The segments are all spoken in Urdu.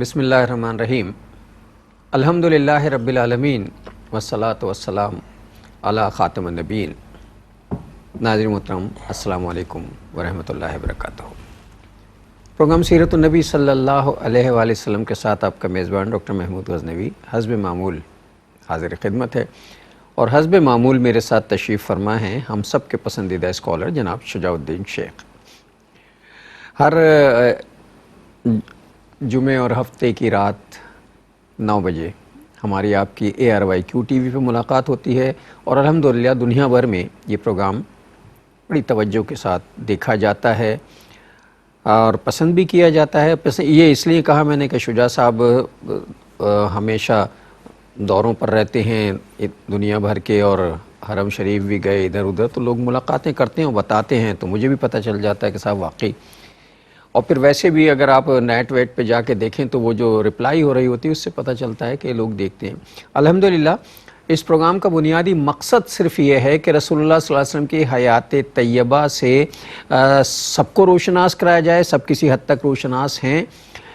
بسم اللہ الرحمن الرحیم الحمدللہ رب العالمین والصلاة والسلام علی خاتم النبیین۔ ناظرین محترم السلام علیکم ورحمۃ اللہ وبرکاتہ۔ پروگرام سیرت النبی صلی اللہ علیہ وآلہ وسلم کے ساتھ آپ کا میزبان ڈاکٹر محمود غزنوی حسب معمول حاضر خدمت ہے، اور حسب معمول میرے ساتھ تشریف فرما ہیں ہم سب کے پسندیدہ اسکالر جناب شجاع الدین شیخ۔ ہر جمعے اور ہفتے کی رات 9 بجے ہماری آپ کی ARYQ ٹی وی پہ ملاقات ہوتی ہے، اور الحمدللہ دنیا بھر میں یہ پروگرام بڑی توجہ کے ساتھ دیکھا جاتا ہے اور پسند بھی کیا جاتا ہے۔ یہ اس لیے کہا میں نے کہ شجاع صاحب ہمیشہ دوروں پر رہتے ہیں دنیا بھر کے، اور حرم شریف بھی گئے ادھر ادھر، تو لوگ ملاقاتیں کرتے ہیں اور بتاتے ہیں، تو مجھے بھی پتہ چل جاتا ہے کہ صاحب واقعی۔ اور پھر ویسے بھی اگر آپ نیٹ ویٹ پہ جا کے دیکھیں تو وہ جو رپلائی ہو رہی ہوتی ہے اس سے پتہ چلتا ہے کہ لوگ دیکھتے ہیں۔ الحمدللہ اس پروگرام کا بنیادی مقصد صرف یہ ہے کہ رسول اللہ صلی اللہ علیہ وسلم کی حیات طیبہ سے سب کو روشناس کرایا جائے۔ سب کسی حد تک روشناس ہیں،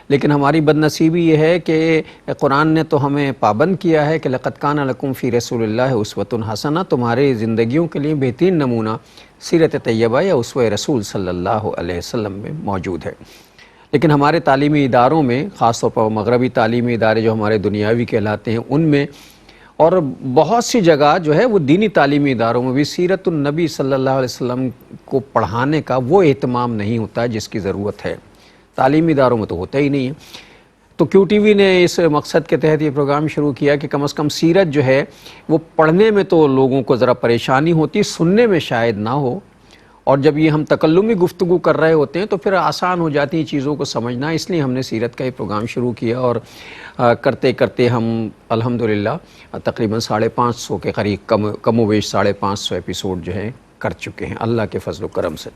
لیکن ہماری بد نصیبی یہ ہے کہ قرآن نے تو ہمیں پابند کیا ہے کہ لقد کان لکم فی رسول اللہ اسوۃ حسنہ، تمہارے زندگیوں کے لیے بہترین نمونہ سیرت طیبہ یا اسوہ رسول صلی اللہ علیہ وسلم میں موجود ہے۔ لیکن ہمارے تعلیمی اداروں میں، خاص طور پر مغربی تعلیمی ادارے جو ہمارے دنیاوی کہلاتے ہیں ان میں، اور بہت سی جگہ جو ہے وہ دینی تعلیمی اداروں میں بھی سیرت النبی صلی اللہ علیہ وسلم کو پڑھانے کا وہ اہتمام نہیں ہوتا جس کی ضرورت ہے۔ تعلیمی اداروں میں تو ہوتا ہی نہیں ہے۔ تو کیو ٹی وی نے اس مقصد کے تحت یہ پروگرام شروع کیا کہ کم از کم سیرت جو ہے وہ پڑھنے میں تو لوگوں کو ذرا پریشانی ہوتی، سننے میں شاید نہ ہو، اور جب یہ ہم تکلمی گفتگو کر رہے ہوتے ہیں تو پھر آسان ہو جاتی ہیں چیزوں کو سمجھنا۔ اس لیے ہم نے سیرت کا یہ پروگرام شروع کیا، اور کرتے کرتے ہم الحمدللہ تقریباً 550 کے قریب کم و بیش 550 ایپیسوڈ جو ہے کر چکے ہیں اللہ کے فضل و کرم سے۔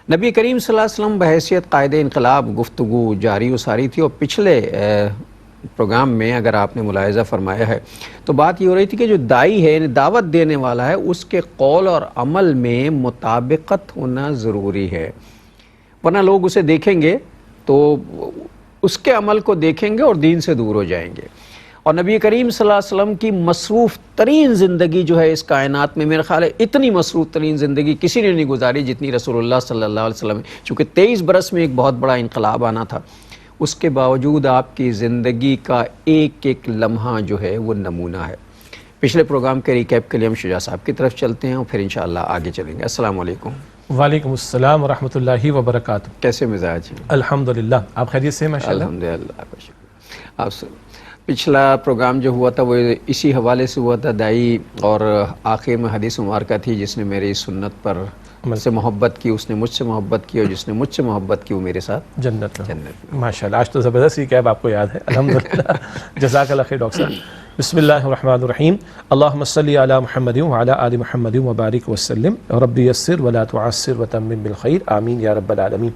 نبی کریم صلی اللہ علیہ وسلم بحیثیت قائد انقلاب گفتگو جاری و ساری تھی، اور پچھلے پروگرام میں اگر آپ نے ملاحظہ فرمایا ہے تو بات یہ ہو رہی تھی کہ جو داعی ہے یعنی دعوت دینے والا ہے اس کے قول اور عمل میں مطابقت ہونا ضروری ہے، ورنہ لوگ اسے دیکھیں گے تو اس کے عمل کو دیکھیں گے اور دین سے دور ہو جائیں گے۔ اور نبی کریم صلی اللہ علیہ وسلم کی مصروف ترین زندگی جو ہے اس کائنات میں، میرا خیال ہے اتنی مصروف ترین زندگی کسی نے نہیں گزاری جتنی رسول اللہ صلی اللہ علیہ وسلم، چونکہ 23 برس میں ایک بہت بڑا انقلاب آنا تھا، اس کے باوجود آپ کی زندگی کا ایک ایک لمحہ جو ہے وہ نمونہ ہے۔ پچھلے پروگرام کے ریکیپ کے لیے ہم شجاع صاحب کی طرف چلتے ہیں اور پھر انشاءاللہ آگے چلیں گے۔ السلام علیکم۔ وعلیکم السلام ورحمۃ اللہ وبرکاتہ۔ کیسے مزاج ہیں؟ الحمدللہ، آپ خیریت سے ہیں؟ ماشاءاللہ الحمدللہ، آپ کا شکر۔ آپ سے پچھلا پروگرام جو ہوا تھا وہ اسی حوالے سے ہوا تھا، دائی، اور آخر میں حدیث مبارکہ تھی جس نے میری سنت پر سے محبت کی اس نے مجھ سے محبت کی، اور جس نے مجھ سے محبت کی وہ میرے ساتھ جنت میں۔ ماشاءاللہ، آج تو زبردست ریکیپ آپ کو یاد ہے، الحمدللہ۔ جزاک اللہ خیر ڈاکٹر صاحب۔ بسم اللہ الرحمن الرحیم، اللہم صلی علی محمد وعلی آل محمد وبارک وسلم، رب یسر ولا تعسر وتمم بالخیر، آمین یا رب العالمین۔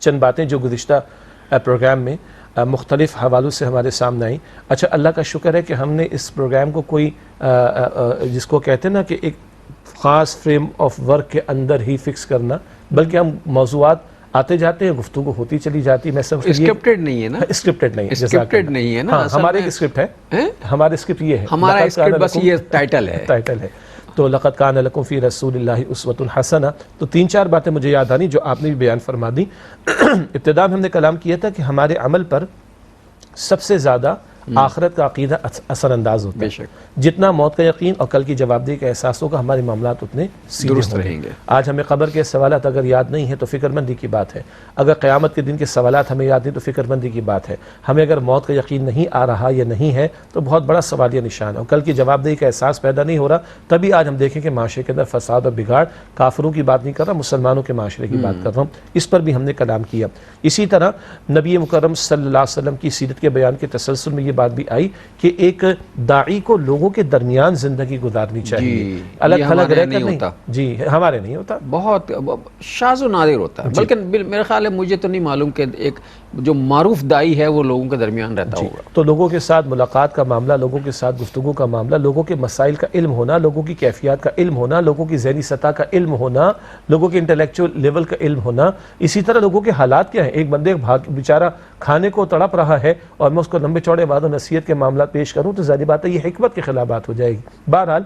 چند باتیں جو گزشتہ پروگرام میں مختلف حوالوں سے ہمارے سامنے آئیں۔ اچھا، اللہ کا شکر ہے کہ ہم نے اس پروگرام کو کوئی جس کو کہتے ہیں نا کہ ایک خاص فریم آف ورک کے اندر ہی فکس کرنا، بلکہ ہم موضوعات آتے جاتے ہیں، گفتگو ہوتی چلی جاتی۔ میں سمجھتا ہوں اسکرپٹڈ نہیں ہے نا، اسکرپٹڈ نہیں ہے، اسکرپٹڈ نہیں ہے نا، ہمارے ایک اسکرپٹ ہے، ہمارا اسکرپٹ یہ ہے، ہمارا اسکرپٹ بس یہ ٹائٹل ہے۔ تو لقد کان لکم فی رسول اللہ اسوۃ حسنہ، تو 3-4 باتیں مجھے یاد آنی جو آپ نے بھی بیان فرما دی۔ ابتدا میں ہم نے کلام کیا تھا کہ ہمارے عمل پر سب سے زیادہ آخرت کا عقیدہ اثر انداز ہوتا ہے۔ جتنا موت کا یقین اور کل کی جواب دہی کا احساس ہوگا، ہمارے معاملات اتنے درست رہیں گے۔ آج ہمیں قبر کے سوالات اگر یاد نہیں ہیں تو فکر مندی کی بات ہے، اگر قیامت کے دن کے سوالات ہمیں یاد نہیں تو فکر مندی کی بات ہے، ہمیں اگر موت کا یقین نہیں آ رہا یا نہیں ہے تو بہت بڑا سوالیہ نشان ہے، اور کل کی جواب دہی کا احساس پیدا نہیں ہو رہا، تبھی آج ہم دیکھیں کہ معاشرے کے اندر فساد اور بگاڑ، کافروں کی بات نہیں کر رہا، مسلمانوں کے معاشرے کی بات کر رہا ہوں، اس پر بھی ہم نے کلام کیا۔ اسی طرح نبی مکرم صلی اللہ علیہ وسلم کی سیرت کے بیان کے تسلسل میں یہ بات بھی آئی کہ ایک داعی کو لوگوں کے درمیان زندگی گزارنی چاہیے، الگ تھلگ رہ کر نہیں. جی ہمارے نہیں ہوتا، بہت شاذ و نادر ہوتا ہے. بلکہ میرے خیال ہے مجھے تو نہیں معلوم کہ ایک جو معروف دائی ہے وہ لوگوں کے درمیان رہتا ہوگا. تو لوگوں کے ساتھ ملاقات کا معاملہ، لوگوں کے ساتھ گفتگو کا معاملہ، لوگوں کے مسائل کا علم ہونا، لوگوں کی کیفیات کا علم ہونا، لوگوں کی ذہنی سطح کا علم ہونا، لوگوں کے انٹلیکچوئل لیول کا علم ہونا. اسی طرح لوگوں کے حالات کیا ہیں. ایک بندے بیچارہ کھانے کو تڑپ رہا ہے اور میں اس کو لمبے چوڑے وعد و نصیحت کے معاملات پیش کروں تو ظاہر بات ہے یہ حکمت کے خلاف بات ہو جائے گی. بہرحال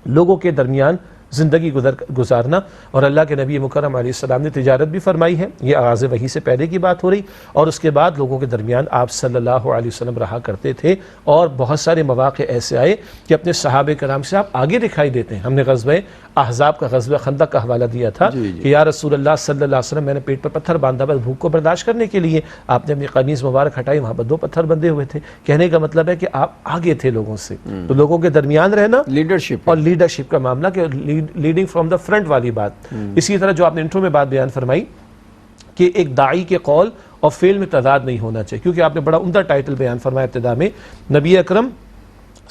لوگوں کے درمیان زندگی گزارنا. اور اللہ کے نبی مکرم علیہ السلام نے تجارت بھی فرمائی ہے، یہ آغاز وحی سے پہلے کی بات ہو رہی، اور اس کے بعد لوگوں کے درمیان آپ صلی اللہ علیہ وسلم رہا کرتے تھے. اور بہت سارے مواقع ایسے آئے کہ اپنے صحابہ کرام سے آپ آگے دکھائی دیتے ہیں. ہم نے غزوہ احزاب کا، غزوہ خندق کا حوالہ دیا تھا کہ یا رسول اللہ صلی اللہ علیہ وسلم میں نے پیٹ پر پتھر باندھا بس بھوک کو برداشت کرنے کے لیے. آپ نے اپنی قمیض مبارک ہٹائی، وہاں پر 2 پتھر بندھے ہوئے تھے. کہنے کا مطلب ہے کہ آپ آگے تھے لوگوں سے. تو لوگوں کے درمیان رہنا لیڈرشپ اور لیڈرشپ کا معاملہ، کہ لیڈنگ فرام دا فرنٹ والی بات. اسی طرح جو آپ نے انٹرو میں بات بیان فرمائی کہ ایک داعی کے قول اور فعل میں تضاد نہیں ہونا چاہیے، کیونکہ آپ نے بڑا عمدہ ٹائٹل بیان فرمایا ابتدا میں، نبی اکرم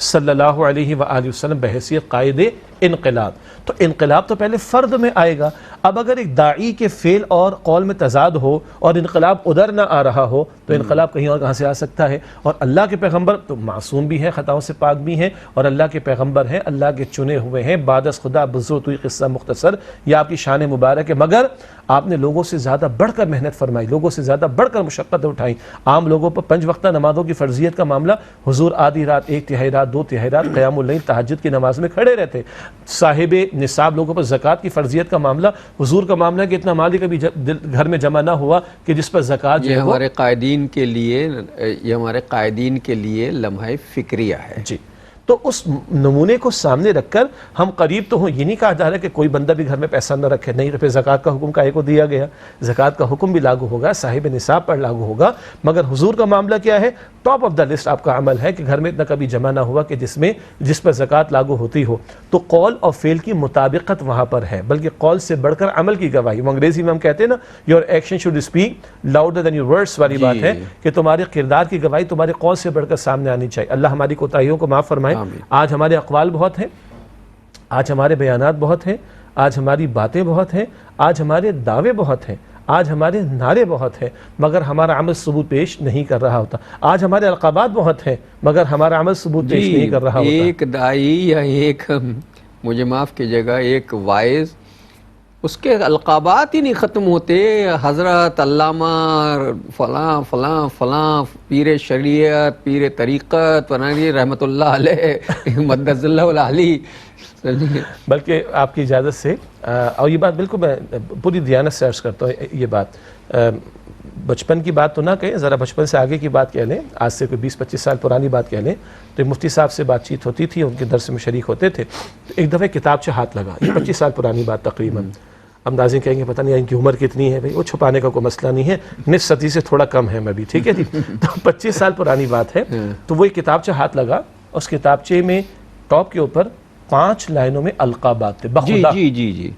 صلی اللہ علیہ وآلہ وسلم بحیثیت قائد انقلاب. تو انقلاب تو پہلے فرد میں آئے گا. اب اگر ایک داعی کے فعل اور قول میں تضاد ہو اور انقلاب ادھر نہ آ رہا ہو تو انقلاب کہیں اور کہاں سے آ سکتا ہے. اور اللہ کے پیغمبر تو معصوم بھی ہیں، خطاؤں سے پاک بھی ہیں، اور اللہ کے پیغمبر ہیں، اللہ کے چنے ہوئے ہیں. بعد از خدا بزرگ تو یہ قصہ مختصر، یہ آپ کی شان مبارک ہے. مگر آپ نے لوگوں سے زیادہ بڑھ کر محنت فرمائی، لوگوں سے زیادہ بڑھ کر مشقتیں اٹھائیں. عام لوگوں پر 5 وقتہ نمازوں کی فرضیت کا معاملہ، حضور آدھی رات، 1/3 رات، 2/3 رات قیام اللیل تہجد کی نماز میں کھڑے رہتے. صاحب نصاب لوگوں پر زکوٰۃ کی فرضیت کا معاملہ، حضور کا معاملہ کہ اتنا مال کبھی گھر میں جمع نہ ہوا کہ جس پر زکوٰۃ جو ہے ہمارے قائدین کے لیے لمحہ فکریہ ہے. جی تو اس نمونے کو سامنے رکھ کر ہم قریب تو ہوں. یہ نہیں کہا جا رہا کہ کوئی بندہ بھی گھر میں پیسہ نہ رکھے، نہیں. پھر زکوٰۃ کا حکم کائے کو دیا گیا؟ زکوٰۃ کا حکم بھی لاگو ہوگا، صاحب نصاب پر لاگو ہوگا. مگر حضور کا معاملہ کیا ہے؟ ٹاپ آف دا لسٹ آپ کا عمل ہے کہ گھر میں اتنا کبھی جمع نہ ہوا کہ جس پر زکوٰۃ لاگو ہوتی ہو. تو قول اور فعل کی مطابقت وہاں پر ہے، بلکہ قول سے بڑھ کر عمل کی گواہی. وہ انگریزی میں ہم کہتے ہیں نا، your action should speak louder than your words والی بات ہے کہ تمہارے کردار کی گواہی تمہارے قول سے بڑھ کر سامنے آنی چاہیے. اللہ ہماری کوتاہیوں کو معاف فرمائے. آج ہمارے اقوال بہت ہیں، آج ہمارے بیانات بہت ہیں، آج ہماری باتیں بہت ہیں، آج ہمارے دعوے بہت ہیں، آج ہمارے نعرے بہت ہیں، مگر ہمارا عمل ثبوت پیش نہیں کر رہا ہوتا. آج ہمارے القابات بہت ہیں مگر ہمارا عمل ثبوت پیش نہیں کر رہا ہوتا. ایک دائی یا ایک، مجھے معاف کیجیے گا، ایک وائز، اس کے القابات ہی نہیں ختم ہوتے. حضرت، علامہ، فلاں فلاں فلاں، پیر شریعت، پیر طریقت، فلانی رحمۃ اللہ علیہ، مدد اللہ العلی. بلکہ آپ کی اجازت سے، اور یہ بات بالکل میں پوری دیانت سے عرض کرتا ہوں، یہ بات بچپن کی بات تو نہ کہیں، ذرا بچپن سے آگے کی بات کہہ لیں، آج سے کوئی 20-25 سال پرانی بات کہہ لیں. تو ایک مفتی صاحب سے بات چیت ہوتی تھی، ان کے درس میں شریک ہوتے تھے. ایک دفعہ کتاب سے ہاتھ لگا، یہ 25 سال پرانی بات تقریباً. اب ناظرین کہیں گے پتہ نہیں ان کی عمر کتنی ہے. بھائی وہ چھپانے کا کوئی مسئلہ نہیں ہے، نصف صدی سے تھوڑا کم ہے میں بھی، ٹھیک ہے جی. تو 25 سال پرانی بات ہے. تو وہ ایک کتابچہ ہاتھ لگا، اس کتابچے میں ٹاپ کے اوپر 5 لائنوں میں القابات تھے بخدا. جی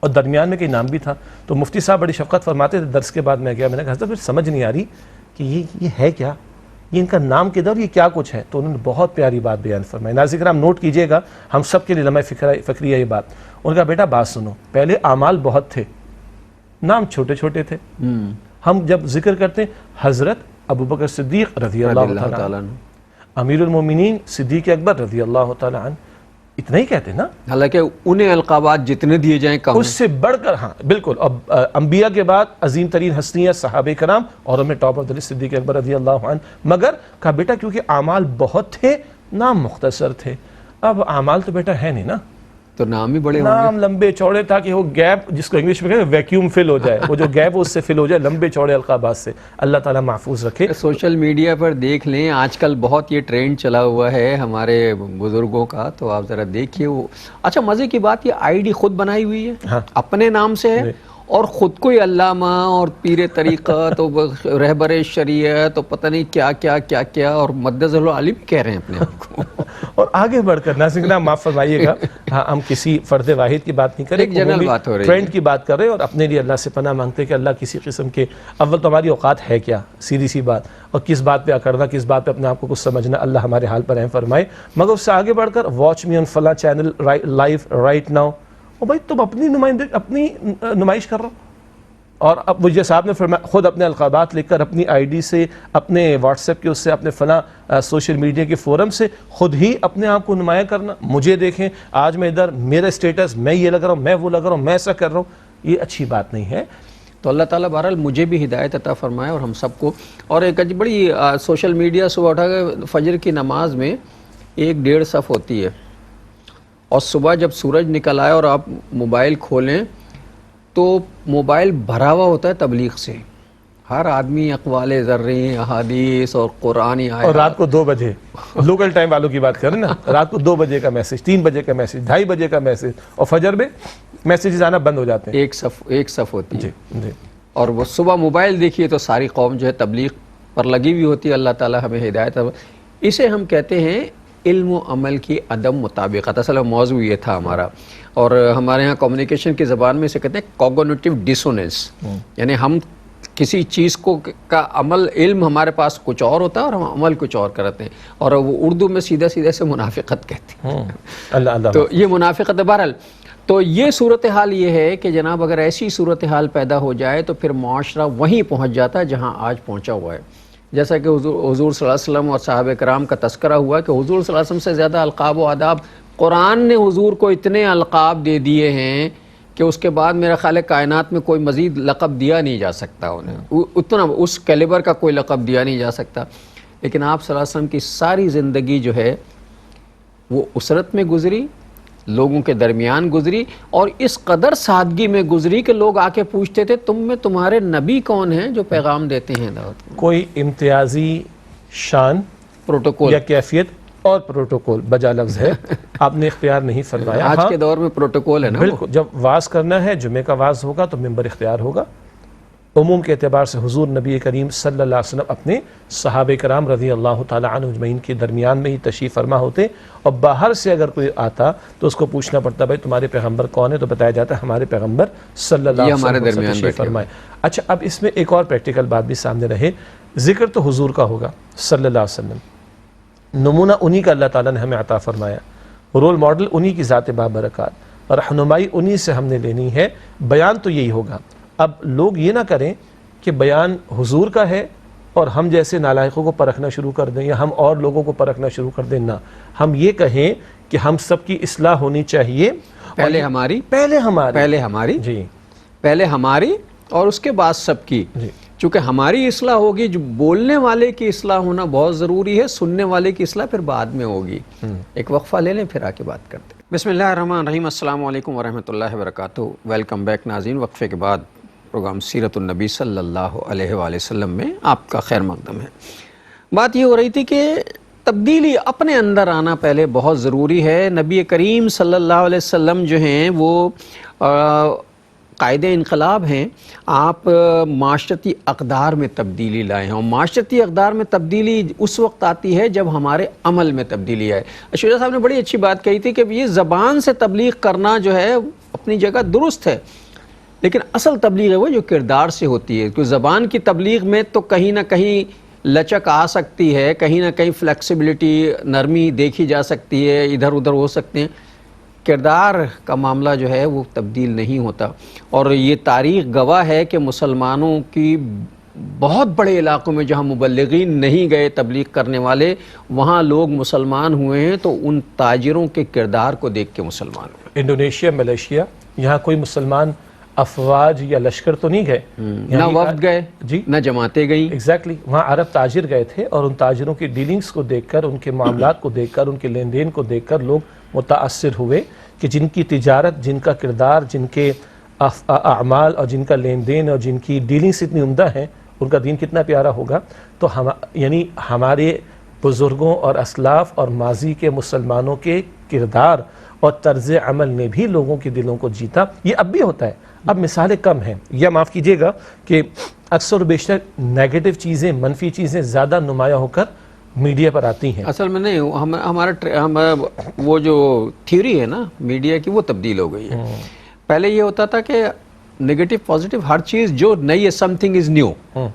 اور درمیان میں کئی نام بھی تھا. تو مفتی صاحب بڑی شفقت فرماتے تھے. درس کے بعد میں گیا، میں نے کہا حضرت پھر سمجھ نہیں آ رہی کہ یہ ہے کیا، یہ ان کا نام کدھر، یہ کیا کچھ ہے. تو انہوں نے بہت پیاری بات بیان فرمائی. ناظرین کرام نوٹ کیجئے گا، ہم سب کے لیے لمحہ فکریہ یہ بات. ان کا بیٹا بات سنو، پہلے اعمال بہت تھے، نام چھوٹے چھوٹے تھے. ہم جب ذکر کرتے ہیں حضرت ابوبکر صدیق رضی اللہ تعالیٰ عنہ، امیر المومنین صدیق اکبر رضی اللہ تعالیٰ عنہ، اتنا ہی کہتے نا. حالانکہ انہیں القابات جتنے دیے جائیں کم، اس سے بڑھ کر، ہاں بالکل. اب انبیاء کے بعد عظیم ترین ہستیاں صحابہ کرام، اور ان میں ٹاپ آف دا لسٹ صدیق اکبر رضی اللہ عنہ. مگر کہا بیٹا کیونکہ اعمال بہت تھے، نام مختصر تھے. اب اعمال تو بیٹا ہے نہیں نا، تو نام ہی بڑے نام لمبے چوڑے تاکہ وہ گیپ، جس کو انگلش میں کہتے ہیں ویکیوم فل ہو جائے، وہ جو گیپ اس سے فل ہو جائے لمبے چوڑے القابات سے. اللہ تعالیٰ محفوظ رکھے. سوشل میڈیا پر دیکھ لیں، آج کل بہت یہ ٹرینڈ چلا ہوا ہے ہمارے بزرگوں کا، تو آپ ذرا دیکھیے. وہ اچھا مزے کی بات، یہ آئی ڈی خود بنائی ہوئی ہے، اپنے نام سے ہے، اور خود کو ہی علامہ اور پیر طریقت اور رہبر شریعت اور پتہ نہیں کیا کیا کیا کیا اور مدذ العالم کہہ رہے ہیں اپنے آپ کو. اور آگے بڑھ کر ناظرین معاف فرمائیے گا، ہاں ہم کسی فرد واحد کی بات نہیں کر رہے، ایک جنرل بات ہو رہی ہے، ٹرینڈ کی بات کر رہے ہیں، اور اپنے لیے اللہ سے پناہ مانگتے ہیں کہ اللہ کسی قسم کے اول تو ہماری اوقات ہے کیا، سیدھی سی بات، اور کس بات پہ اکڑنا، کس بات پہ اپنے آپ کو کچھ سمجھنا، اللہ ہمارے حال پر رحم فرمائے. مگر اس سے آگے بڑھ کر واچ می آن فلاں چینل لائیو رائٹ ناؤ، اور بھائی تم اپنی نمائش کر رہا ہو. اور اب وہ جیسے آپ نے فرمایا خود اپنے القابات لکھ کر اپنی آئی ڈی سے، اپنے واٹس ایپ کے اس سے، اپنے فلاں سوشل میڈیا کے فورم سے خود ہی اپنے آپ کو نمایاں کرنا، مجھے دیکھیں آج میں ادھر، میرا اسٹیٹس، میں یہ لگ رہا ہوں، میں وہ لگ رہا ہوں، میں ایسا کر رہا ہوں، یہ اچھی بات نہیں ہے. تو اللہ تعالیٰ بہرحال مجھے بھی ہدایت عطا فرمائے اور ہم سب کو. اور ایک بڑی سوشل میڈیا صبح اٹھا کے فجر کی نماز میں 1-1.5 صف ہوتی ہے، اور صبح جب سورج نکل آئے اور آپ موبائل کھولیں تو موبائل بھرا ہوا ہوتا ہے تبلیغ سے. ہر آدمی اقوال ذریں، احادیث اور قرآنی آیات. اور رات کو 2 بجے لوکل ٹائم والوں کی بات کریں نا، رات کو 2 بجے کا میسج، 3 بجے کا میسج، 2:30 بجے کا میسج، اور فجر میں میسیجز آنا بند ہو جاتے ہیں. ایک صف ہوتی ہے. جی اور وہ صبح موبائل دیکھیے تو ساری قوم جو ہے تبلیغ پر لگی ہوئی ہوتی ہے. اللہ تعالیٰ ہمیں ہدایت. اسے ہم کہتے ہیں علم و عمل کی عدم مطابقت. اصل موضوع یہ تھا ہمارا، اور ہمارے ہاں کمیونیکیشن کی زبان میں اسے کہتے ہیں کوگنیٹو ڈسوننس. یعنی ہم کسی چیز کو کا عمل، علم ہمارے پاس کچھ اور ہوتا ہے اور ہم عمل کچھ اور کرتے ہیں، اور وہ اردو میں سیدھا سیدھا سے منافقت کہتے ہیں. اللہ تو یہ منافقت ہے. بہرحال تو یہ صورتحال یہ ہے کہ جناب اگر ایسی صورتحال پیدا ہو جائے تو پھر معاشرہ وہیں پہنچ جاتا ہے جہاں آج پہنچا ہوا ہے. جیسا کہ حضور صلی اللہ علیہ وسلم اور صحابہ کرام کا تذکرہ ہوا کہ حضور صلی اللہ علیہ وسلم سے زیادہ القاب و آداب قرآن نے حضور کو اتنے القاب دے دیے ہیں کہ اس کے بعد میرا خیال ہے کائنات میں کوئی مزید لقب دیا نہیں جا سکتا انہیں، اتنا اس کیلیبر کا کوئی لقب دیا نہیں جا سکتا. لیکن آپ صلی اللہ علیہ وسلم کی ساری زندگی جو ہے وہ اسرت میں گزری، لوگوں کے درمیان گزری، اور اس قدر سادگی میں گزری کہ لوگ آ کے پوچھتے تھے تم میں تمہارے نبی کون ہیں جو پیغام دیتے ہیں دعوت کو. کوئی امتیازی شان، پروٹوکول یا کیفیت اور پروٹوکول بجا لفظ ہے آپ نے اختیار نہیں فرمایا. آج کے دور میں پروٹوکول ہے نا. بالکل، جب واز کرنا ہے، جمعے کا واز ہوگا تو ممبر اختیار ہوگا. عموم کے اعتبار سے حضور نبی کریم صلی اللہ علیہ وسلم اپنے صحابہ کرام رضی اللہ تعالی عنہ اجمعین کے درمیان میں ہی تشریف فرما ہوتے، اور باہر سے اگر کوئی آتا تو اس کو پوچھنا پڑتا بھائی تمہارے پیغمبر کون ہے، تو بتایا جاتا ہے ہمارے پیغمبر صلی اللہ علیہ ہمارے وسلم درمیان تشریف فرمائے. اچھا، اب اس میں ایک اور پریکٹیکل بات بھی سامنے رہے. ذکر تو حضور کا ہوگا صلی اللہ علیہ وسلم، نمونہ انہی کا اللہ تعالیٰ نے ہمیں عطا فرمایا، رول ماڈل انہی کی ذات بابرکات، رہنمائی انہی سے ہم نے لینی ہے. بیان تو یہی ہوگا. اب لوگ یہ نہ کریں کہ بیان حضور کا ہے اور ہم جیسے نالائقوں کو پرکھنا شروع کر دیں یا ہم اور لوگوں کو پرکھنا شروع کر دیں. نہ، ہم یہ کہیں کہ ہم سب کی اصلاح ہونی چاہیے. پہلے ہماری جی، پہلے ہماری اور اس کے بعد سب کی. جی، چونکہ ہماری اصلاح ہوگی، جو بولنے والے کی اصلاح ہونا بہت ضروری ہے، سننے والے کی اصلاح پھر بعد میں ہوگی. ایک وقفہ لے لیں پھر آ کے بات کرتے ہیں. بسم اللہ الرحمن الرحیم. السلام علیکم ورحمۃ اللہ وبرکاتہ. ویلکم بیک ناظرین. وقفے کے بعد پروگرام سیرت النبی صلی اللہ علیہ وآلہ وسلم میں آپ کا خیر مقدم ہے. بات یہ ہو رہی تھی کہ تبدیلی اپنے اندر آنا پہلے بہت ضروری ہے. نبی کریم صلی اللہ علیہ وسلم جو ہیں وہ قائد انقلاب ہیں. آپ معاشرتی اقدار میں تبدیلی لائے ہیں، اور معاشرتی اقدار میں تبدیلی اس وقت آتی ہے جب ہمارے عمل میں تبدیلی آئے. شجاع صاحب نے بڑی اچھی بات کہی تھی کہ یہ زبان سے تبلیغ کرنا جو ہے اپنی جگہ درست ہے، لیکن اصل تبلیغ ہے وہ جو کردار سے ہوتی ہے. کیونکہ زبان کی تبلیغ میں تو کہیں نہ کہیں لچک آ سکتی ہے، کہیں نہ کہیں فلیکسیبلٹی، نرمی دیکھی جا سکتی ہے، ادھر ادھر ہو سکتے ہیں. کردار کا معاملہ جو ہے وہ تبدیل نہیں ہوتا. اور یہ تاریخ گواہ ہے کہ مسلمانوں کی بہت بڑے علاقوں میں جہاں مبلغین نہیں گئے تبلیغ کرنے والے، وہاں لوگ مسلمان ہوئے ہیں تو ان تاجروں کے کردار کو دیکھ کے مسلمان ہوئے. انڈونیشیا، ملیشیا، یہاں کوئی مسلمان افواج یا لشکر تو نہیں گئے، نہ وفد گئے، جی، نہ جماعتیں گئیں. ایگزیکٹلی. وہاں عرب تاجر گئے تھے اور ان تاجروں کی ڈیلنگز کو دیکھ کر، ان کے معاملات کو دیکھ کر، ان کے لین دین کو دیکھ کر لوگ متاثر ہوئے کہ جن کی تجارت، جن کا کردار، جن کے اعمال اور جن کا لین دین اور جن کی ڈیلنگز اتنی عمدہ ہیں، ان کا دین کتنا پیارا ہوگا. تو یعنی ہمارے بزرگوں اور اسلاف اور ماضی کے مسلمانوں کے کردار اور طرز عمل نے بھی لوگوں کے دلوں کو جیتا. یہ اب بھی ہوتا ہے. اب مثالیں کم ہیں، یا معاف کیجیے گا کہ اکثر و بیشتر نیگیٹو چیزیں، منفی چیزیں زیادہ نمایاں ہو کر میڈیا پر آتی ہیں۔ اصل میں نہیں، ہمارا وہ جو تھیوری ہے نا میڈیا کی، وہ تبدیل ہو گئی ہے۔ پہلے یہ ہوتا تھا کہ نیگیٹو پازیٹیو ہر چیز جو نئی ہے، سم تھنگ از نیو،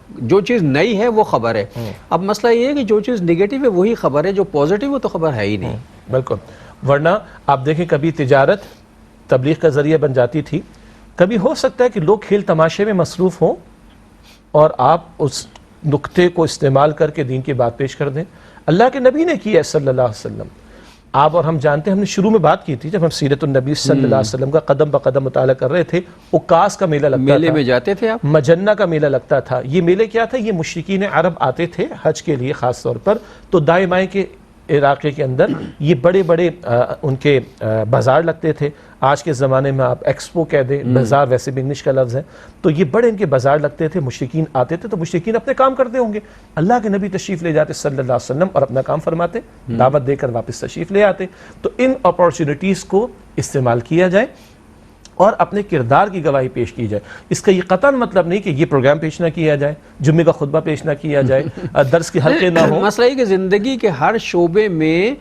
جو چیز نئی ہے وہ خبر ہے۔ اب مسئلہ یہ ہے کہ جو چیز نیگیٹو ہے وہی خبر ہے، جو پازیٹیو ہے تو خبر ہے ہی نہیں۔ بالکل، ورنہ آپ دیکھیں کبھی تجارت تبلیغ کا ذریعہ بن جاتی تھی، کبھی ہو سکتا ہے کہ لوگ کھیل تماشے میں مصروف ہوں اور آپ اس نقطے کو استعمال کر کے دین کی بات پیش کر دیں۔ اللہ کے نبی نے کیا ہے صلی اللہ علیہ وسلم۔ آپ اور ہم جانتے ہیں، ہم نے شروع میں بات کی تھی جب ہم سیرت النبی صلی اللہ علیہ وسلم کا قدم بقدم مطالعہ کر رہے تھے، عکاس کا میلہ لگتا تھا، میلے میں جاتے تھے آپ؟ مجنہ کا میلہ لگتا تھا۔ یہ میلے کیا تھا؟ یہ مشرکین عرب آتے تھے حج کے لیے خاص طور پر، تو دائیں بائیں کے علاقے کے اندر یہ بڑے بڑے ان کے بازار لگتے تھے۔ آج کے زمانے میں آپ ایکسپو کہہ دیں، بازار ویسے بھی انگلش کا لفظ ہے، تو یہ بڑے ان کے بازار لگتے تھے، مشرکین آتے تھے، تو مشرکین اپنے کام کرتے ہوں گے، اللہ کے نبی تشریف لے جاتے صلی اللہ علیہ وسلم اور اپنا کام فرماتے، دعوت دے کر واپس تشریف لے آتے۔ تو ان اپارچونٹیز کو استعمال کیا جائے اور اپنے کردار کی گواہی پیش کی جائے۔ اس کا یہ قطعاً مطلب نہیں کہ یہ پروگرام پیش نہ کیا جائے، جمعے کا خطبہ پیش نہ کیا جائے، درس کے حلقے نہ ہوں۔ مسئلہ یہ کہ زندگی کے ہر شعبے میں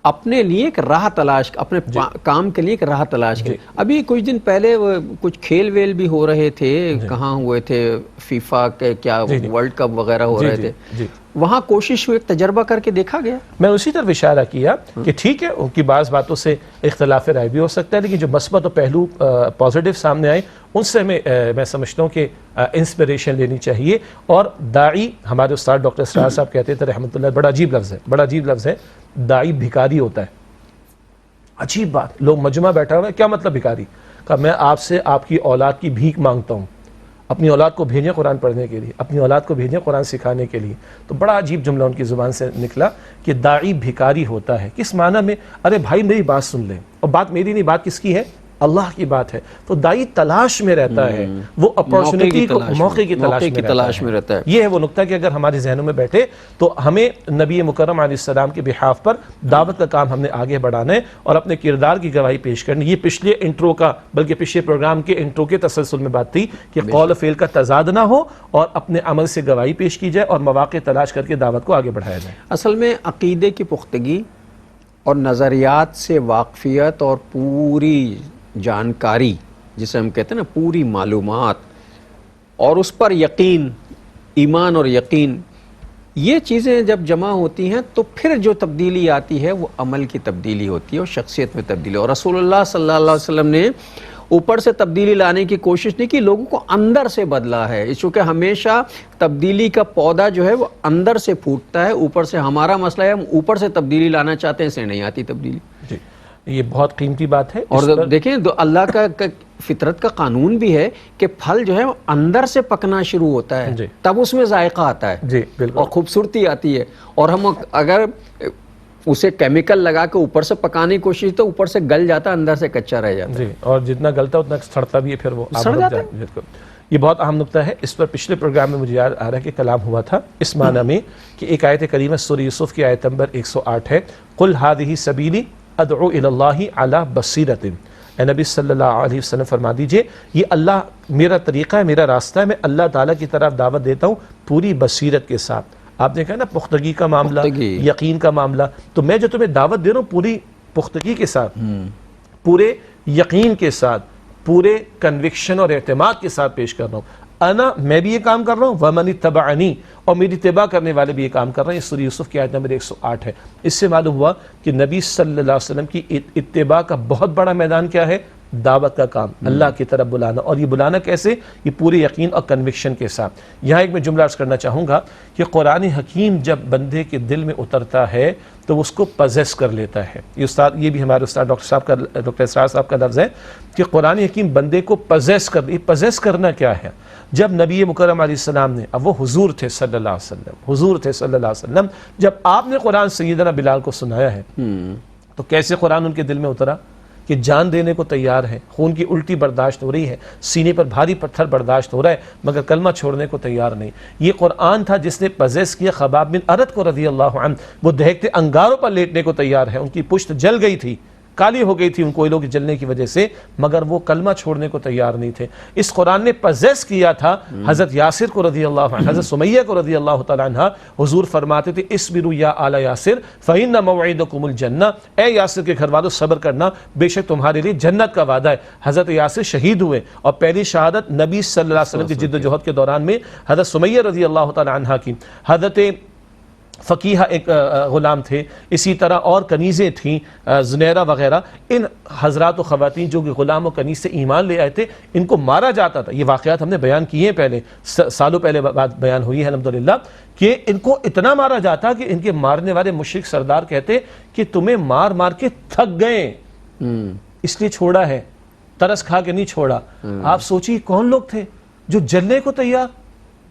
اپنے لیے ایک راہ تلاش، اپنے کام کے لیے ایک راہ تلاش کی۔ ابھی کچھ دن پہلے کچھ کھیل ویل بھی ہو رہے تھے، کہاں ہوئے تھے، فیفا کے کیا ورلڈ کپ وغیرہ ہو رہے تھے، وہاں کوشش ہوئی، ایک تجربہ کر کے دیکھا گیا۔ میں اسی طرف اشارہ کیا کہ ٹھیک ہے ان کی بعض باتوں سے اختلاف رائے بھی ہو سکتا ہے، لیکن جو مثبت و پہلو پازیٹیو سامنے آئے ان سے میں سمجھتا ہوں کہ انسپریشن لینی چاہیے۔ اور داعی، ہمارے استاد ڈاکٹر اسرار صاحب کہتے تھے رحمۃ اللہ، بڑا عجیب لفظ ہے، داعی بھکاری ہوتا ہے۔ عجیب بات، لوگ مجمع بیٹھا ہوا ہے، کیا مطلب بھکاری؟ کہ میں آپ سے آپ کی اولاد کی بھیک مانگتا ہوں، اپنی اولاد کو بھیجیں قرآن پڑھنے کے لیے، اپنی اولاد کو بھیجیں قرآن سکھانے کے لیے۔ تو بڑا عجیب جملہ ان کی زبان سے نکلا کہ داعی بھکاری ہوتا ہے۔ کس معنی میں؟ ارے بھائی میری بات سن لیں، اور بات میری نہیں، بات کس کی ہے؟ اللہ کی بات ہے۔ تو داعی تلاش میں رہتا ہے، وہ اپارچونٹی کو، موقع کی تلاش میں رہتا ہے۔ یہ ہے وہ نقطہ کہ اگر ہمارے ذہنوں میں بیٹھے تو ہمیں نبی مکرم علیہ السلام کے بحاف پر دعوت کا کام ہم نے آگے بڑھانا ہے اور اپنے کردار کی گواہی پیش کرنی۔ یہ پچھلے انٹرو کا، بلکہ پچھلے پروگرام کے انٹرو کے تسلسل میں بات تھی کہ قول و فعل کا تضاد نہ ہو اور اپنے عمل سے گواہی پیش کی جائے اور مواقع تلاش کر کے دعوت کو آگے بڑھایا جائے۔ اصل میں عقیدے کی پختگی اور نظریات سے واقفیت اور پوری جانکاری، جسے ہم کہتے ہیں نا پوری معلومات، اور اس پر یقین، ایمان اور یقین، یہ چیزیں جب جمع ہوتی ہیں تو پھر جو تبدیلی آتی ہے وہ عمل کی تبدیلی ہوتی ہے اور شخصیت میں تبدیلی۔ اور رسول اللہ صلی اللہ علیہ وسلم نے اوپر سے تبدیلی لانے کی کوشش نہیں کی، لوگوں کو اندر سے بدلا ہے، چونکہ ہمیشہ تبدیلی کا پودا جو ہے وہ اندر سے پھوٹتا ہے، اوپر سے ہمارا مسئلہ ہے ہم اوپر سے تبدیلی لانا چاہتے ہیں، اسے نہیں آتی تبدیلی۔ جی، یہ بہت قیمتی بات ہے۔ اور دیکھیں اللہ کا فطرت کا قانون بھی ہے کہ پھل جو ہے وہ اندر سے پکنا شروع ہوتا ہے، تب اس میں ذائقہ آتا ہے، جی بالکل، اور خوبصورتی آتی ہے۔ اور ہم اگر اسے کیمیکل لگا کے اوپر سے پکانے کی کوشش تو اوپر سے گل جاتا ہے، اندر سے کچا رہ جاتا ہے۔ جی، اور جتنا گلتا اتنا سڑتا بھی ہے، پھر وہ سڑ جاتا ہے۔ بالکل، یہ بہت اہم نقطہ ہے۔ اس پر پچھلے پروگرام میں مجھے یاد آ رہا ہے کہ کلام ہوا تھا اس معنی میں کہ ایک آیت کریمہ سورہ یوسف کی آیت نمبر 108 ہے، قل هذه سبیلی ادعو الی اللہ علی بصیرۃ۔ اے نبی صلی اللہ علیہ وسلم فرما دیجئے یہ اللہ میرا طریقہ ہے، میرا راستہ ہے، میں اللہ تعالیٰ کی طرف دعوت دیتا ہوں پوری بصیرت کے ساتھ۔ آپ نے کہا نا پختگی کا معاملہ، یقین کا معاملہ، تو میں جو تمہیں دعوت دے رہا ہوں پوری پختگی کے ساتھ، پورے یقین کے ساتھ، پورے کنوکشن اور اعتماد کے ساتھ پیش کر رہا ہوں۔ میں بھی یہ کام کر رہا ہوں، وَمَنِ اتَّبَعَنِي، اور میری اتباع کرنے والے بھی یہ کام کر رہے ہیں۔ یہ سورہ یوسف کی آیت نمبر 108 ہے۔ اس سے معلوم ہوا کہ نبی صلی اللہ علیہ وسلم کی اتباع کا بہت بڑا میدان کیا ہے؟ دعوت کا کام، اللہ کی طرف بلانا۔ اور یہ بلانا کیسے؟ یہ پورے یقین اور کنوکشن کے ساتھ۔ یہاں ایک میں جملہ عرض کرنا چاہوں گا کہ قرآن حکیم جب بندے کے دل میں اترتا ہے تو اس کو پزیس کر لیتا ہے۔ یہ بھی ہمارے استاد ڈاکٹر اسرار صاحب کا لفظ ہے کہ قرآن حکیم بندے کو پزیس کر، پزیس کرنا کیا ہے؟ جب نبی مکرم علیہ السلام نے، اب وہ حضور تھے صلی اللہ علیہ وسلم، حضور تھے صلی اللہ علیہ وسلم، جب آپ نے قرآن سیدنا بلال کو سنایا ہے تو کیسے قرآن ان کے دل میں اترا کہ جان دینے کو تیار ہے، خون کی الٹی برداشت ہو رہی ہے، سینے پر بھاری پتھر برداشت ہو رہا ہے، مگر کلمہ چھوڑنے کو تیار نہیں۔ یہ قرآن تھا جس نے پزیس کیا خباب بن ارت کو رضی اللہ عنہ، وہ دہکتے انگاروں پر لیٹنے کو تیار ہے، ان کی پشت جل گئی تھی کالی ہو گئی تھی ان کوئلوں کے جلنے کی وجہ سے، مگر وہ کلمہ چھوڑنے کو تیار نہیں تھے۔ اس قرآن نے پزیس کیا تھا حضرت یاسر کو رضی اللہ عنہ، حضرت سمیہ کو رضی اللہ تعالیٰ عنہ۔ حضور فرماتے تھے اصبروا یا آل یاسر فإن موعدکم الجنہ، اے یاسر کے گھر والوں صبر کرنا، بے شک تمہارے لیے جنت کا وعدہ ہے۔ حضرت یاسر شہید ہوئے اور پہلی شہادت نبی صلی اللہ علیہ وسلم کی جد و جہد کے دوران میں حضرت سمیہ رضی اللہ تعالیٰ عنہ کی۔ حضرت فقیہ ایک غلام تھے، اسی طرح اور کنیزیں تھیں، زنیرہ وغیرہ، ان حضرات و خواتین جو کہ غلام و کنیز سے ایمان لے آئے تھے، ان کو مارا جاتا تھا۔ یہ واقعات ہم نے بیان کیے ہیں پہلے، سالوں پہلے بات بیان ہوئی ہے الحمدللہ، کہ ان کو اتنا مارا جاتا کہ ان کے مارنے والے مشرک سردار کہتے کہ تمہیں مار مار کے تھک گئے اس لیے چھوڑا ہے، ترس کھا کے نہیں چھوڑا۔ آپ سوچیے کون لوگ تھے جو جلنے کو تیار،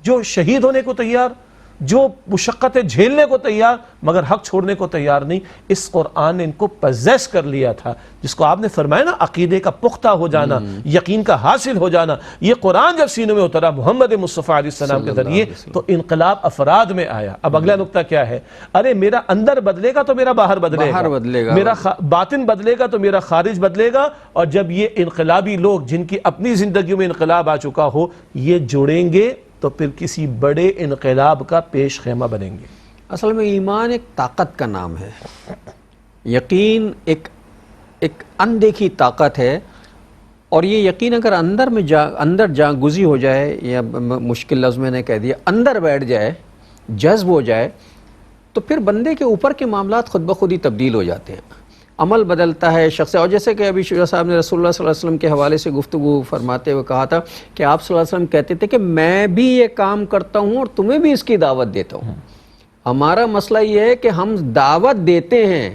جو شہید ہونے کو تیار، جو مشقتیں جھیلنے کو تیار، مگر حق چھوڑنے کو تیار نہیں۔ اس قرآن نے ان کو پزیس کر لیا تھا، جس کو آپ نے فرمایا نا عقیدے کا پختہ ہو جانا، یقین کا حاصل ہو جانا۔ یہ قرآن جب سینوں میں اترا محمد مصطفیٰ علیہ السلام کے ذریعے تو انقلاب افراد میں آیا۔ اب اگلا نقطہ کیا ہے؟ ارے میرا اندر بدلے گا تو میرا باہر بدلے گا، میرا باطن بدلے گا تو میرا خارج بدلے گا۔ اور جب یہ انقلابی لوگ جن کی اپنی زندگیوں میں انقلاب آ چکا ہو یہ جڑیں گے تو پھر کسی بڑے انقلاب کا پیش خیمہ بنیں گے۔ اصل میں ایمان ایک طاقت کا نام ہے، یقین ایک اندیکھی طاقت ہے، اور یہ یقین اگر اندر جا گزی ہو جائے، یا مشکل لفظ میں نے کہہ دیا، اندر بیٹھ جائے، جذب ہو جائے، تو پھر بندے کے اوپر کے معاملات خود بخود ہی تبدیل ہو جاتے ہیں، عمل بدلتا ہے شخص۔ اور جیسے کہ ابھی شجاع صاحب نے رسول اللہ صلی اللہ علیہ وسلم کے حوالے سے گفتگو فرماتے ہوئے کہا تھا کہ آپ صلی اللہ علیہ وسلم کہتے تھے کہ میں بھی یہ کام کرتا ہوں اور تمہیں بھی اس کی دعوت دیتا ہوں۔ ہمارا مسئلہ یہ ہے کہ ہم دعوت دیتے ہیں،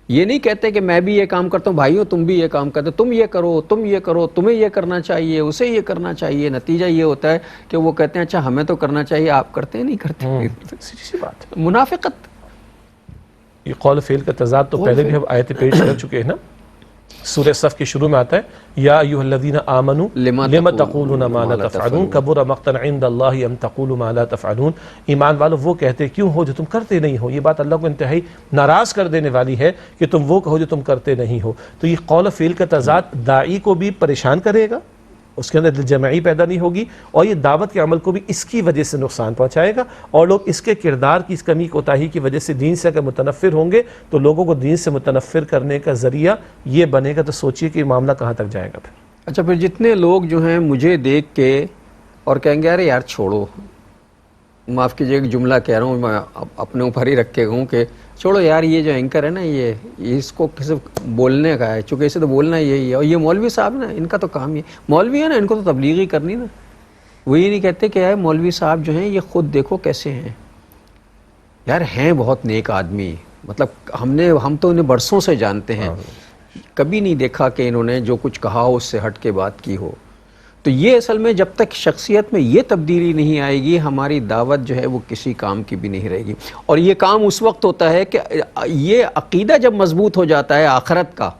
یہ نہیں کہتے کہ میں بھی یہ کام کرتا ہوں، بھائیو تم بھی یہ کام کرتے، تم یہ کرو، تم یہ کرو، تمہیں یہ کرنا چاہیے، اسے یہ کرنا چاہیے۔ نتیجہ یہ ہوتا ہے کہ وہ کہتے ہیں اچھا ہمیں تو کرنا چاہیے، آپ کرتے ہیں نہیں کرتے، سی بات ہے۔ منافقت۔ یہ قول فعل کا تضاد تو پہلے بھی ہم آیتیں پیش کر چکے ہیں نا، سورہ صف کے شروع میں آتا ہے یا ایھا الذین آمنوا لم تقولون ما لا تفعلون کبر مقتا عند اللہ ان تقولوا ما لا تفعلون۔ ایمان والو وہ کہتے کیوں ہو جو تم کرتے نہیں ہو۔ یہ بات اللہ کو انتہائی ناراض کر دینے والی ہے کہ تم وہ کہو جو تم کرتے نہیں ہو۔ تو یہ قول فعل کا تضاد داعی کو بھی پریشان کرے گا، اس کے اندر دل جمعی پیدا نہیں ہوگی، اور یہ دعوت کے عمل کو بھی اس کی وجہ سے نقصان پہنچائے گا، اور لوگ اس کے کردار کی اس کمی کوتاہی کی وجہ سے دین سے اگر متنفر ہوں گے تو لوگوں کو دین سے متنفر کرنے کا ذریعہ یہ بنے گا۔ تو سوچئے کہ معاملہ کہاں تک جائے گا پھر۔ اچھا پھر جتنے لوگ جو ہیں مجھے دیکھ کے اور کہیں گے ارے یار چھوڑو، معاف کیجیے ایک جملہ کہہ رہا ہوں، میں اپنے اوپر ہی رکھے ہوں کہ چھوڑو یار یہ جو اینکر ہے نا یہ اس کو صرف بولنے کا ہے، چونکہ اسے تو بولنا یہی ہے، اور یہ مولوی صاحب نا ان کا تو کام یہ مولوی ہے نا، ان کو تو تبلیغی کرنی نا۔ وہ یہ نہیں کہتے کہ یار مولوی صاحب جو ہیں یہ خود دیکھو کیسے ہیں، یار ہیں بہت نیک آدمی، مطلب ہم تو انہیں برسوں سے جانتے ہیں، کبھی نہیں دیکھا کہ انہوں نے جو کچھ کہا ہو اس سے ہٹ کے بات کی ہو۔ تو یہ اصل میں جب تک شخصیت میں یہ تبدیلی نہیں آئے گی ہماری دعوت جو ہے وہ کسی کام کی بھی نہیں رہے گی۔ اور یہ کام اس وقت ہوتا ہے کہ یہ عقیدہ جب مضبوط ہو جاتا ہے آخرت کا،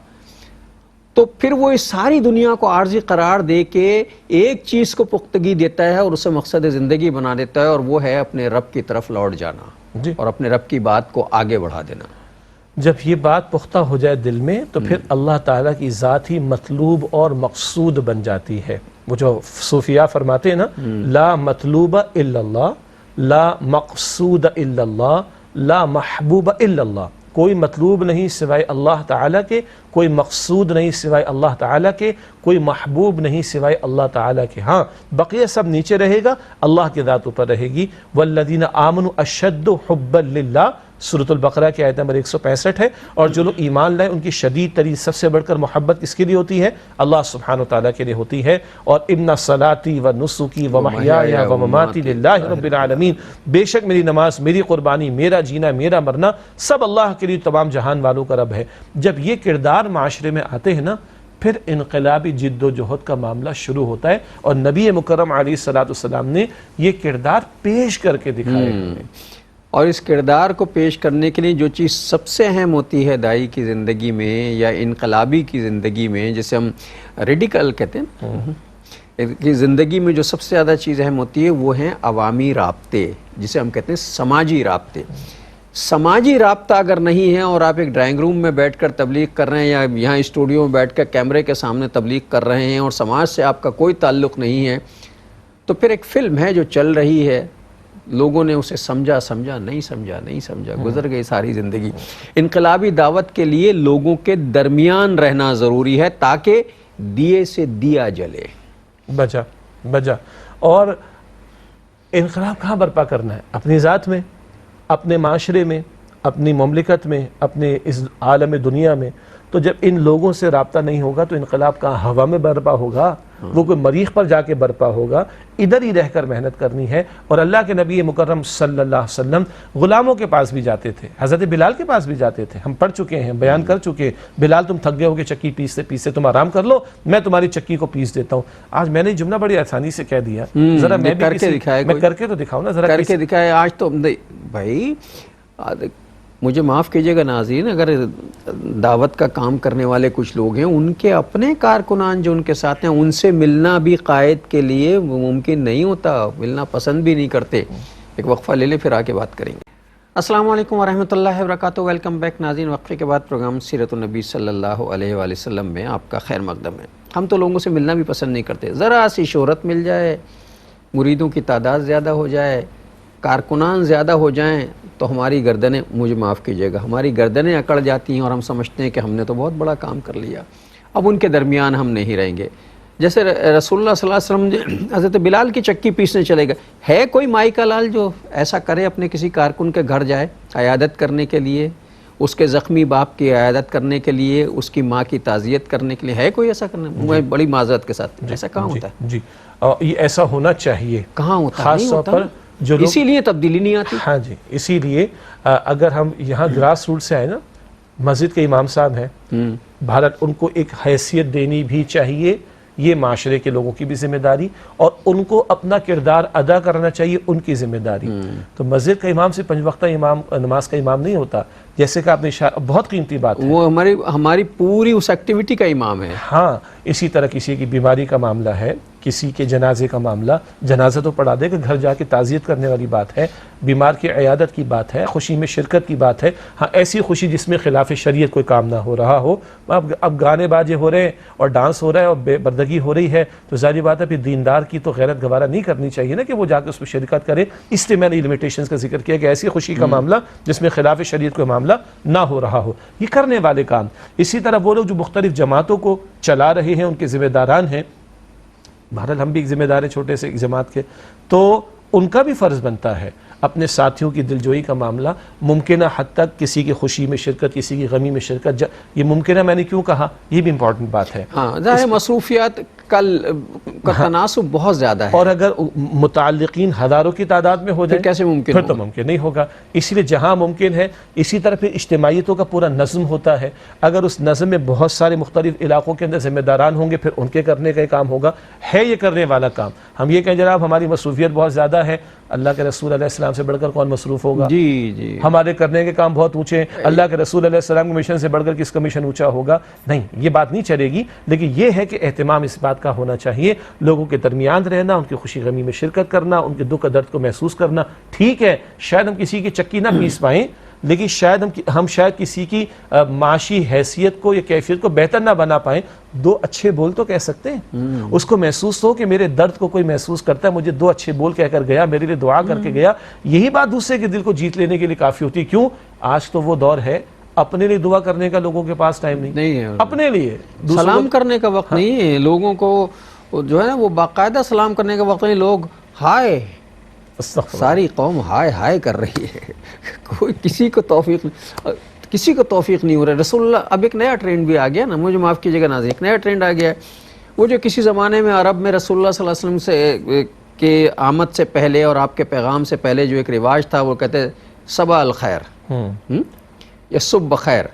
تو پھر وہ اس ساری دنیا کو عارضی قرار دے کے ایک چیز کو پختگی دیتا ہے اور اسے مقصد زندگی بنا دیتا ہے، اور وہ ہے اپنے رب کی طرف لوٹ جانا اور اپنے رب کی بات کو آگے بڑھا دینا۔ جب یہ بات پختہ ہو جائے دل میں تو پھر اللہ تعالیٰ کی ذات ہی مطلوب اور مقصود بن جاتی ہے۔ وہ جو صوفیاء فرماتے ہیں نا، لا مطلوب الا اللہ، لا مقصود الا اللہ، لا محبوب الا اللہ۔ کوئی مطلوب نہیں سوائے اللہ تعالیٰ کے، کوئی مقصود نہیں سوائے اللہ تعالیٰ کے، کوئی محبوب نہیں سوائے اللہ تعالیٰ کے۔ ہاں بقیہ سب نیچے رہے گا، اللہ کی ذات اوپر رہے گی۔ والذین آمنوا اشد حبا للہ، سورۃ البقرہ کی آیت نمبر 165 ہے۔ اور جو لوگ ایمان لائے ان کی شدید ترین سب سے بڑھ کر محبت کس کے لیے ہوتی ہے؟ اللہ سبحانہ وتعالیٰ کے لیے ہوتی ہے۔ اور ان صلاتی و نسکی و محیای و مماتی للہ رب العالمین، بے شک میری نماز، میری قربانی، میرا جینا، میرا مرنا سب اللہ کے لیے تمام جہان والوں کا رب ہے۔ جب یہ کردار معاشرے میں آتے ہیں نا پھر انقلابی جد و جہد کا معاملہ شروع ہوتا ہے، اور نبی مکرم علیہ الصلوۃ والسلام نے یہ کردار پیش کر کے دکھائے ہیں۔ اور اس کردار کو پیش کرنے کے لیے جو چیز سب سے اہم ہوتی ہے داعی کی زندگی میں یا انقلابی کی زندگی میں، جسے ہم ریڈیکل کہتے ہیں کہ زندگی میں جو سب سے زیادہ چیز اہم ہوتی ہے وہ ہیں عوامی رابطے، جسے ہم کہتے ہیں سماجی رابطے۔ سماجی رابطہ اگر نہیں ہے اور آپ ایک ڈرائنگ روم میں بیٹھ کر تبلیغ کر رہے ہیں یا یہاں اسٹوڈیو میں بیٹھ کر کیمرے کے سامنے تبلیغ کر رہے ہیں اور سماج سے آپ کا کوئی تعلق نہیں ہے، تو پھر ایک فلم ہے جو چل رہی ہے، لوگوں نے اسے سمجھا نہیں سمجھا، گزر گئی ساری زندگی۔ انقلابی دعوت کے لیے لوگوں کے درمیان رہنا ضروری ہے تاکہ دیے سے دیا جلے۔ بجا اور انقلاب کہاں برپا کرنا ہے؟ اپنی ذات میں، اپنے معاشرے میں، اپنی مملکت میں، اپنے اس عالم دنیا میں۔ تو جب ان لوگوں سے رابطہ نہیں ہوگا تو انقلاب کہاں ہوا میں برپا ہوگا؟ وہ کوئی مریخ پر جا کے برپا ہوگا؟ ادھر ہی رہ کر محنت کرنی ہے۔ اور اللہ کے نبی مکرم صلی اللہ علیہ وسلم غلاموں کے پاس بھی جاتے تھے، حضرت بلال کے پاس بھی جاتے تھے، ہم پڑھ چکے ہیں، بیان کر چکے، بلال تم تھک گئے ہوگے چکی پیستے پیستے، تم آرام کر لو، میں تمہاری چکی کو پیس دیتا ہوں۔ آج میں نے جملہ بڑی آسانی سے کہہ دیا، ذرا میں کر کے دکھائے، میں کر کے تو دکھاؤں نا، ذرا کر کے دکھائے۔ آج تو بھائی مجھے معاف کیجئے گا ناظرین، اگر دعوت کا کام کرنے والے کچھ لوگ ہیں، ان کے اپنے کارکنان جو ان کے ساتھ ہیں، ان سے ملنا بھی قائد کے لیے ممکن نہیں ہوتا، ملنا پسند بھی نہیں کرتے۔ ایک وقفہ لے لیں، پھر آ کے بات کریں گے۔ السلام علیکم ورحمۃ اللہ وبرکاتہ، ویلکم بیک ناظرین۔ وقفے کے بعد پروگرام سیرت النبی صلی اللہ علیہ وآلہ وسلم میں آپ کا خیر مقدم ہے۔ ہم تو لوگوں سے ملنا بھی پسند نہیں کرتے، ذرا سی شہرت مل جائے، مریدوں کی تعداد زیادہ ہو جائے، کارکنان زیادہ ہو جائیں تو ہماری گردنیں، مجھے معاف کیجیے گا، ہماری گردنیں اکڑ جاتی ہیں اور ہم سمجھتے ہیں کہ ہم نے تو بہت بڑا کام کر لیا، اب ان کے درمیان ہم نہیں رہیں گے۔ جیسے رسول اللہ صلی اللہ علیہ وسلم حضرت بلال کی چکی پیسنے چلے گئے، ہے کوئی مائی کا لال جو ایسا کرے، اپنے کسی کارکن کے گھر جائے عیادت کرنے کے لیے، اس کے زخمی باپ کی عیادت کرنے کے لیے، اس کی ماں کی تعزیت کرنے کے لیے، ہے کوئی ایسا کرنا؟ میں بڑی معذرت کے ساتھ، ایسا کہاں ہوتا ہے؟ جی یہ ایسا ہونا چاہیے، کہاں ہوتا ہے؟ خاص طور پر جو اسی لیے تبدیلی نہیں آتی۔ ہاں جی، اسی لیے اگر ہم یہاں گراس روٹ سے آئے نا، مسجد کے امام صاحب ہیں، بھارت ان کو ایک حیثیت دینی بھی چاہیے، یہ معاشرے کے لوگوں کی بھی ذمہ داری، اور ان کو اپنا کردار ادا کرنا چاہیے، ان کی ذمہ داری۔ تو مسجد کا امام سے 5 وقتہ امام، نماز کا امام نہیں ہوتا، جیسے کہ آپ نے بہت قیمتی بات ہے، وہ ہماری پوری اس ایکٹیویٹی کا امام ہے۔ ہاں اسی طرح کسی کی بیماری کا معاملہ ہے، کسی کے جنازے کا معاملہ، جنازہ تو پڑھا دے کہ گھر جا کے تعزیت کرنے والی بات ہے، بیمار کی عیادت کی بات ہے، خوشی میں شرکت کی بات ہے۔ ہاں ایسی خوشی جس میں خلاف شریعت کوئی کام نہ ہو رہا ہو، اب گانے باجے ہو رہے ہیں اور ڈانس ہو رہا ہے اور بے پردگی ہو رہی ہے، تو ظاہری بات ہے پھر دیندار کی تو غیرت گوارا نہیں کرنی چاہیے نا کہ وہ جا کے اس میں شرکت کرے۔ اس لیے میں نے لمیٹیشنز کا ذکر کیا کہ ایسی خوشی کا معاملہ جس میں خلاف شریعت کوئی معاملہ نہ ہو رہا ہو، یہ کرنے والے کام۔ اسی طرح وہ لوگ جو مختلف جماعتوں کو چلا رہے ہیں، ان کے ذمہ داران ہیں، بہرحال ہم بھی ایک ذمہ دار ہیں چھوٹے سے ایک جماعت کے، تو ان کا بھی فرض بنتا ہے اپنے ساتھیوں کی دلجوئی کا معاملہ، ممکنہ حد تک کسی کی خوشی میں شرکت، کسی کی غمی میں شرکت۔ یہ ممکنہ میں نے کیوں کہا، یہ بھی امپورٹنٹ بات ہے۔ ہاں ظاہر مصروفیات کا تناسب بہت زیادہ ہے، اور اگر متعلقین ہزاروں کی تعداد میں ہو جائے کیسے ممکن پھر تو ممکن نہیں ہوگا۔ اسی لیے جہاں ممکن ہے، اسی طرح پھر اجتماعیتوں کا پورا نظم ہوتا ہے، اگر اس نظم میں بہت سارے مختلف علاقوں کے اندر ذمہ داران ہوں گے، پھر ان کے کرنے کا کام ہوگا، ہے یہ کرنے والا کام۔ ہم یہ کہیں جناب ہماری مصروفیت بہت زیادہ ہے، اللہ کے رسول علیہ السلام سے بڑھ کر کون مصروف ہوگا؟ جی ہمارے کرنے کے کام بہت اونچے ہیں، اللہ کے رسول علیہ السلام کے مشن سے بڑھ کر کس کا مشن اونچا ہوگا؟ نہیں، یہ بات نہیں چلے گی۔ لیکن یہ ہے کہ اہتمام اس بات کا ہونا چاہیے، لوگوں کے درمیان رہنا، ان کی خوشی غمی میں شرکت کرنا، ان کے دکھ درد کو محسوس کرنا۔ ٹھیک ہے شاید ہم کسی کی چکی نہ پیس پائیں، لیکن ہم شاید کسی کی معاشی حیثیت کو یا کیفیت کو بہتر نہ بنا پائیں، 2 اچھے بول تو کہہ سکتے ہیں، اس کو محسوس ہو کہ میرے درد کو کوئی محسوس کرتا ہے، مجھے 2 اچھے بول کہہ کر گیا، میرے لیے دعا کر کے گیا، یہی بات دوسرے کے دل کو جیت لینے کے لیے کافی ہوتی ہے۔ کیوں؟ آج تو وہ دور ہے اپنے لیے دعا کرنے کا لوگوں کے پاس ٹائم نہیں ہے، اپنے لیے سلام کرنے کا وقت نہیں ہے لوگوں کو، جو ہے نا وہ باقاعدہ سلام کرنے کا وقت نہیں، لوگ ہائے، ساری قوم ہائے ہائے کر رہی ہے، کوئی کسی کو توفیق نہیں ہو رہا۔ رسول اللہ، اب ایک نیا ٹرینڈ بھی آ گیا نا، مجھے معاف کیجیے گا ناظرین، ایک نیا ٹرینڈ آ گیا ہے، وہ جو کسی زمانے میں عرب میں رسول اللہ صلی اللہ علیہ وسلم سے کے آمد سے پہلے اور آپ کے پیغام سے پہلے جو ایک رواج تھا، وہ کہتے ہیں صباح الخیر یا صبح بخیر۔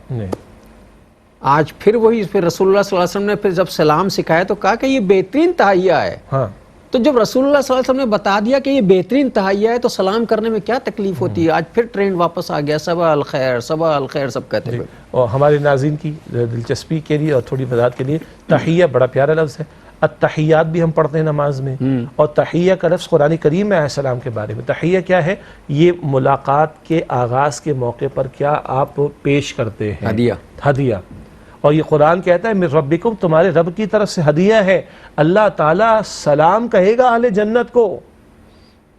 آج پھر وہی، پھر رسول اللہ صلی اللہ علیہ وسلم نے پھر جب سلام سکھایا تو کہا کہ یہ بہترین تحیہ ہے۔ تو جب رسول اللہ صلی اللہ علیہ وسلم نے بتا دیا کہ یہ بہترین تحیہ ہے تو سلام کرنے میں کیا تکلیف ہوتی ہے؟ آج پھر ٹرینڈ واپس آ گیا، صباح الخیر صباح الخیر سب کہتے ہیں۔ اور ہمارے ناظرین کی دلچسپی کے لیے اور تھوڑی وضاحت کے لیے، تحیہ بڑا پیارا لفظ ہے، التحیات بھی ہم پڑھتے ہیں نماز میں، اور تحیہ کا لفظ قرآن کریم میں علیہ السلام کے بارے میں. تحیہ کیا ہے؟ یہ ملاقات کے آغاز کے موقع پر کیا آپ پیش کرتے ہیں؟ ہدیہ. اور یہ قرآن کہتا ہے من ربکم، تمہارے رب کی طرف سے ہدیہ ہے. اللہ تعالیٰ سلام کہے گا اہل جنت کو.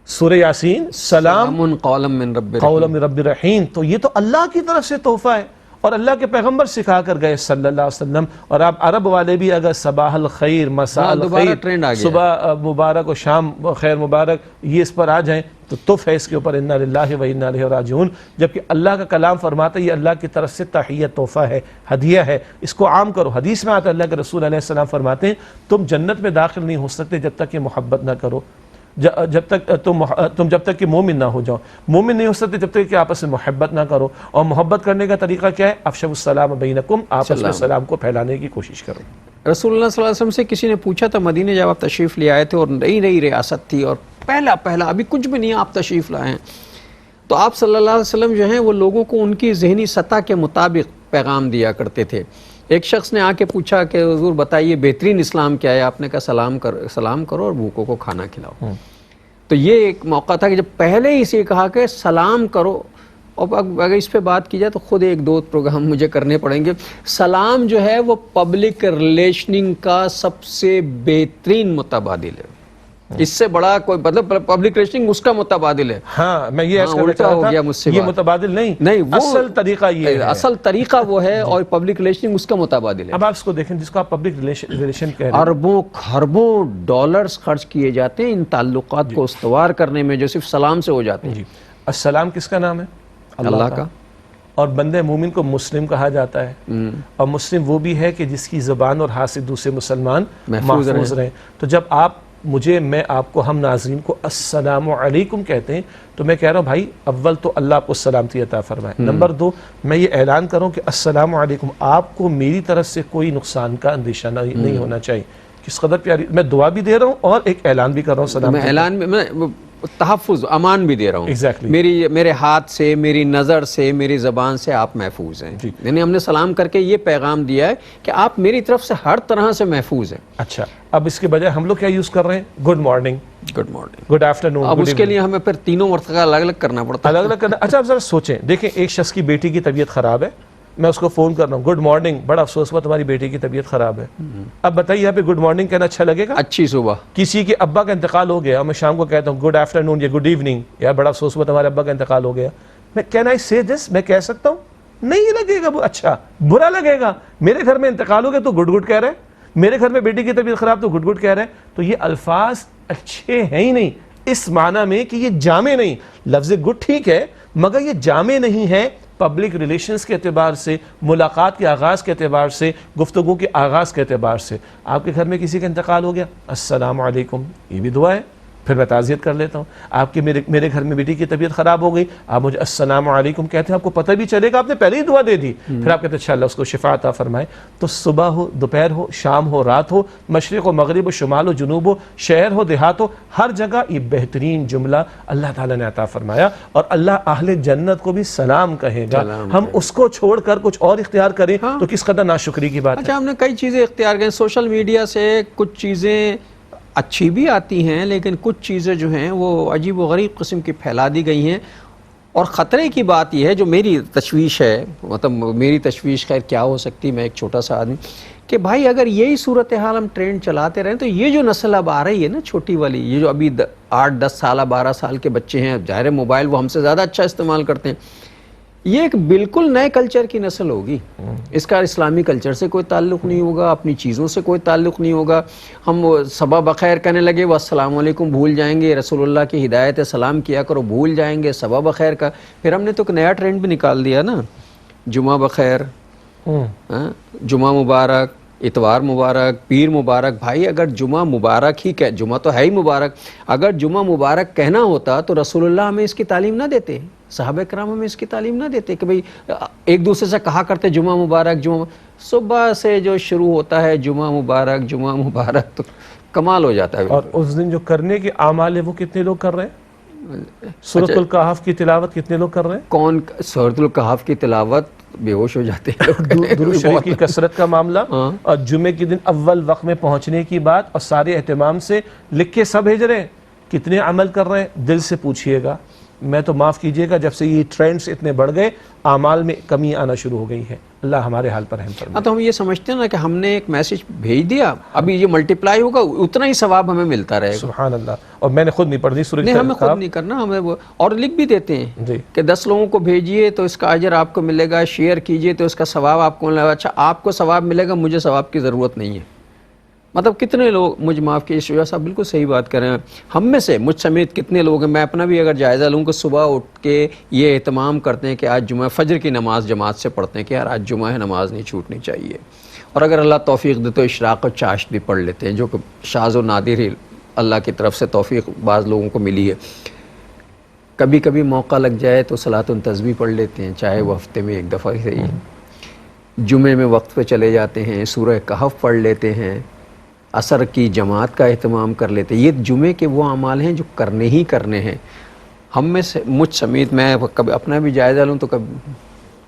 سورہ یاسین، سلام قولا من رب قولا من رب رحیم. تو یہ تو اللہ کی طرف سے تحفہ ہے، اور اللہ کے پیغمبر سکھا کر گئے صلی اللہ علیہ وسلم. اور آپ عرب والے بھی اگر صباح الخیر، مساء الخیر، صبح مبارک و شام خیر مبارک، یہ اس پر آ جائیں تو تف ہے اس کے اوپر انا للہ و انا الیہ راجعون. جبکہ اللہ کا کلام فرماتا ہے یہ اللہ کی طرف سے تحیہ، تحفہ ہے، ہدیہ ہے، اس کو عام کرو. حدیث میں آتا ہے اللہ کے رسول علیہ السلام فرماتے ہیں تم جنت میں داخل نہیں ہو سکتے جب تک کہ محبت نہ کرو، جب تک تم جب تک کہ مومن نہ ہو جاؤ. مومن نہیں ہو سکتے جب تک کہ آپس میں محبت نہ کرو. اور محبت کرنے کا طریقہ کیا ہے؟ افشوا السلام بینکم، آپس میں سلام کو پھیلانے کی کوشش کرو. رسول اللہ صلی اللہ علیہ وسلم سے کسی نے پوچھا تھا مدینے جب آپ تشریف لے آئے تھے اور نئی نئی ریاست تھی اور پہلا ابھی کچھ بھی نہیں آپ تشریف لائے ہیں، تو آپ صلی اللہ علیہ وسلم جو ہیں وہ لوگوں کو ان کی ذہنی سطح کے مطابق پیغام دیا کرتے تھے. ایک شخص نے آ کے پوچھا کہ حضور بتائیے بہترین اسلام کیا ہے؟ آپ نے کہا سلام کرو اور بھوکوں کو کھانا کھلاؤ. تو یہ ایک موقع تھا کہ جب پہلے ہی سے کہا کہ سلام کرو. اور اگر اس پہ بات کی جائے تو خود ایک دو پروگرام مجھے کرنے پڑیں گے. سلام جو ہے وہ پبلک ریلیشننگ کا سب سے بہترین متبادل ہے. اس سے بڑا کوئی مطلب پبلک ریلیشننگ اس کا متبادل ہے. ہاں میں یہ الٹا ہو گیا مجھ سے، یہ متبادل نہیں، اصل طریقہ یہ ہے، اصل طریقہ وہ ہے اور پبلک ریلیشننگ اس کا متبادل ہے. اب آپ اس کو دیکھیں جس کو آپ پبلک ریلیشن کہہ رہے ہیں، اربوں خربوں ڈالرز خرچ کیے جاتے ہیں ان تعلقات کو استوار کرنے میں جو صرف سلام سے ہو جاتے ہیں. السلام کس کا نام ہے؟ اللہ کا. اور بندے مومن کو مسلم کہا جاتا ہے، اور مسلم وہ بھی ہے کہ جس کی زبان اور ہاتھ سے دوسرے مسلمان محفوظ رہیں. تو جب آپ میں آپ کو، ہم ناظرین کو السلام علیکم کہتے ہیں تو میں کہہ رہا ہوں بھائی اول تو اللہ آپ کو سلامتی عطا فرمائے. نمبر دو، میں یہ اعلان کروں کہ السلام علیکم، آپ کو میری طرف سے کوئی نقصان کا اندیشہ نہیں ہونا چاہیے. کس قدر پیاری، میں دعا بھی دے رہا ہوں اور ایک اعلان بھی کر رہا ہوں. سلام میں اعلان میں تحفظ امان بھی دے رہا ہوں. Exactly. میرے ہاتھ سے، میری نظر سے، میری زبان سے آپ محفوظ ہیں. یعنی ہم نے سلام کر کے یہ پیغام دیا ہے کہ آپ میری طرف سے ہر طرح سے محفوظ ہیں. اچھا، اب اس کے بجائے ہم لوگ کیا یوز کر رہے ہیں؟ Good morning, good afternoon. اب اس کے لیے ہمیں پھر تینوں مرتبہ الگ الگ کرنا پڑتا ہے. الگ الگ کرنا. اچھا اب ذرا سوچیں، دیکھیں ایک شخص کی بیٹی کی طبیعت خراب ہے، میں اس کو فون کر رہا ہوں گڈ مارننگ، بڑا افسوس ہوا تمہاری بیٹی کی طبیعت خراب ہے. اب بتائیے یہاں پہ گڈ مارننگ کہنا اچھا لگے گا؟ اچھی صبح. کسی کے ابا کا انتقال ہو گیا، میں شام کو کہتا ہوں گڈ آفٹرنون یا گڈ ایوننگ، یار بڑا افسوس ہوا تمہارے ابا کا انتقال ہو گیا. میں کین آئی سے دس، میں کہہ سکتا ہوں؟ نہیں لگے گا، اچھا برا لگے گا. میرے گھر میں انتقال ہو گیا تو گڈ گڈ کہہ رہے ہیں، میرے گھر میں بیٹی کی طبیعت خراب تو گڈ گڈ کہہ رہے ہیں. تو یہ الفاظ اچھے ہیں ہی نہیں اس معنی میں کہ یہ جامع نہیں. لفظ گڈ ٹھیک ہے مگر یہ جامع نہیں ہے پبلک ریلیشنز کے اعتبار سے، ملاقات کے آغاز کے اعتبار سے، گفتگو کے آغاز کے اعتبار سے. آپ کے گھر میں کسی کا انتقال ہو گیا، السلام علیکم، یہ بھی دعا ہے. پھر میں تعزیت کر لیتا ہوں. آپ کے میرے گھر میں بیٹی کی طبیعت خراب ہو گئی، آپ مجھے السلام علیکم کہتے ہیں، آپ کو پتہ بھی چلے گا آپ نے پہلے ہی دعا دے دی. پھر آپ کہتے ہیں اچھا اللہ اس کو شفا عطا فرمائے. تو صبح ہو، دوپہر ہو، شام ہو، رات ہو، مشرق و مغرب ہو، شمال و جنوب ہو، شہر ہو، دیہات ہو، ہر جگہ یہ بہترین جملہ اللہ تعالیٰ نے عطا فرمایا. اور اللہ اہل جنت کو بھی سلام کہے گا. ہم اس کو چھوڑ کر کچھ اور اختیار کریں تو کس قدر ناشکری کی بات ہے. اچھا ہم نے کئی چیزیں اختیار کریں. سوشل میڈیا سے کچھ چیزیں اچھی بھی آتی ہیں لیکن کچھ چیزیں جو ہیں وہ عجیب و غریب قسم کی پھیلا دی گئی ہیں. اور خطرے کی بات یہ ہے جو میری تشویش ہے، مطلب میری تشویش خیر کیا ہو سکتی، میں ایک چھوٹا سا آدمی، کہ بھائی اگر یہی صورتحال ہم ٹرینڈ چلاتے رہیں تو یہ جو نسل اب آ رہی ہے نا چھوٹی والی، یہ جو ابھی 8-10 سالہ 12 سال کے بچے ہیں، ظاہر موبائل وہ ہم سے زیادہ اچھا استعمال کرتے ہیں، یہ ایک بالکل نئے کلچر کی نسل ہوگی. اس کا اسلامی کلچر سے کوئی تعلق نہیں ہوگا، اپنی چیزوں سے کوئی تعلق نہیں ہوگا. ہم صبح بخیر کہنے لگے وہ السلام علیکم بھول جائیں گے، رسول اللہ کی ہدایت ہے سلام کیا کرو بھول جائیں گے، صبح بخیر کا. پھر ہم نے تو ایک نیا ٹرینڈ بھی نکال دیا نا، جمعہ بخیر، جمعہ مبارک، اتوار مبارک، پیر مبارک. بھائی اگر جمعہ مبارک ہی جمعہ تو ہے ہی مبارک، اگر جمعہ مبارک کہنا ہوتا تو رسول اللہ ہمیں اس کی تعلیم نہ دیتے، صحابہ کرام ہمیں اس کی تعلیم نہ دیتے کہ بھئی ایک دوسرے سے کہا کرتے جمعہ مبارک. جمعہ صبح سے جو شروع ہوتا ہے جمعہ مبارک جمعہ مبارک تو کمال ہو جاتا ہے. اور اس دن جو کرنے کے اعمال ہے وہ کتنے لوگ کر رہے ہیں؟ سورۃ الکہف کی تلاوت کتنے لوگ کر رہے ہیں؟ کون سورۃ الکہف کی تلاوت بے ہوش ہو جاتے ہیں لوگ۔ درود شریف کی کثرت کا معاملہ ہاں۔ اور جمعے کے دن اول وقت میں پہنچنے کی بات، اور سارے اہتمام سے لکھ کے سب بھیج رہے ہیں، کتنے عمل کر رہے ہیں دل سے پوچھئے گا۔ میں تو معاف کیجئے گا، جب سے یہ ٹرینڈز اتنے بڑھ گئے اعمال میں کمی آنا شروع ہو گئی ہے۔ اللہ ہمارے حال پر رحم فرمائے۔ ہاں، تو ہم یہ سمجھتے ہیں نا کہ ہم نے ایک میسج بھیج دیا، ابھی یہ ملٹیپلائی ہوگا، اتنا ہی ثواب ہمیں ملتا رہے گا۔ سبحان اللہ۔ اور میں نے خود نہیں پڑھ دی سورہ نہیں، ہمیں خود نہیں کرنا، ہمیں وہ اور لکھ بھی دیتے ہیں جی کہ 10 لوگوں کو بھیجیے تو اس کا اجر آپ کو ملے گا، شیئر کیجئے تو اس کا ثواب آپ کو ملے گا۔ اچھا، آپ کو ثواب ملے گا، مجھے ثواب کی ضرورت نہیں ہے۔ مطلب کتنے لوگ، مجھ معاف کیجیے شجاع صاحب بالکل صحیح بات کر رہے ہیں، ہم میں سے مجھ سمیت کتنے لوگ ہیں، میں اپنا بھی اگر جائزہ لوں کہ صبح اٹھ کے یہ اہتمام کرتے ہیں کہ آج جمعہ، فجر کی نماز جماعت سے پڑھتے ہیں کہ یار آج جمعہ ہے، نماز نہیں چھوٹنی چاہیے، اور اگر اللہ توفیق دے تو اشراق و چاشت بھی پڑھ لیتے ہیں، جو کہ شاذ و نادر ہی اللہ کی طرف سے توفیق بعض لوگوں کو ملی ہے۔ کبھی کبھی موقع لگ جائے تو صلاۃ التسبیح پڑھ لیتے ہیں، چاہے وہ ہفتے میں ایک دفعہ ہی صحیح۔ جمعے میں وقت پہ چلے جاتے ہیں، سورہ کہف پڑھ لیتے ہیں، عصر کی جماعت کا اہتمام کر لیتے ہیں۔ یہ جمعے کے وہ اعمال ہیں جو کرنے ہی کرنے ہیں۔ ہم میں سے مجھ سمیت، میں کبھی اپنا بھی جائزہ لوں تو کبھی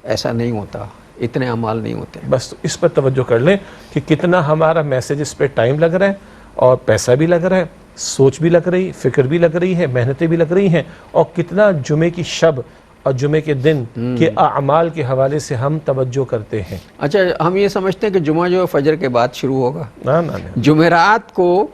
ایسا نہیں ہوتا، اتنے اعمال نہیں ہوتے۔ بس اس پر توجہ کر لیں کہ کتنا ہمارا میسج اس پہ ٹائم لگ رہا ہے، اور پیسہ بھی لگ رہا ہے، سوچ بھی لگ رہی، فکر بھی لگ رہی ہے، محنتیں بھی لگ رہی ہیں، اور کتنا جمعے کی شب اور جمعے کے دن کے اعمال کے حوالے سے ہم توجہ کرتے ہیں۔ اچھا، ہم یہ سمجھتے ہیں کہ جمعہ جو ہے فجر کے بعد شروع ہوگا، نا جمعرات کو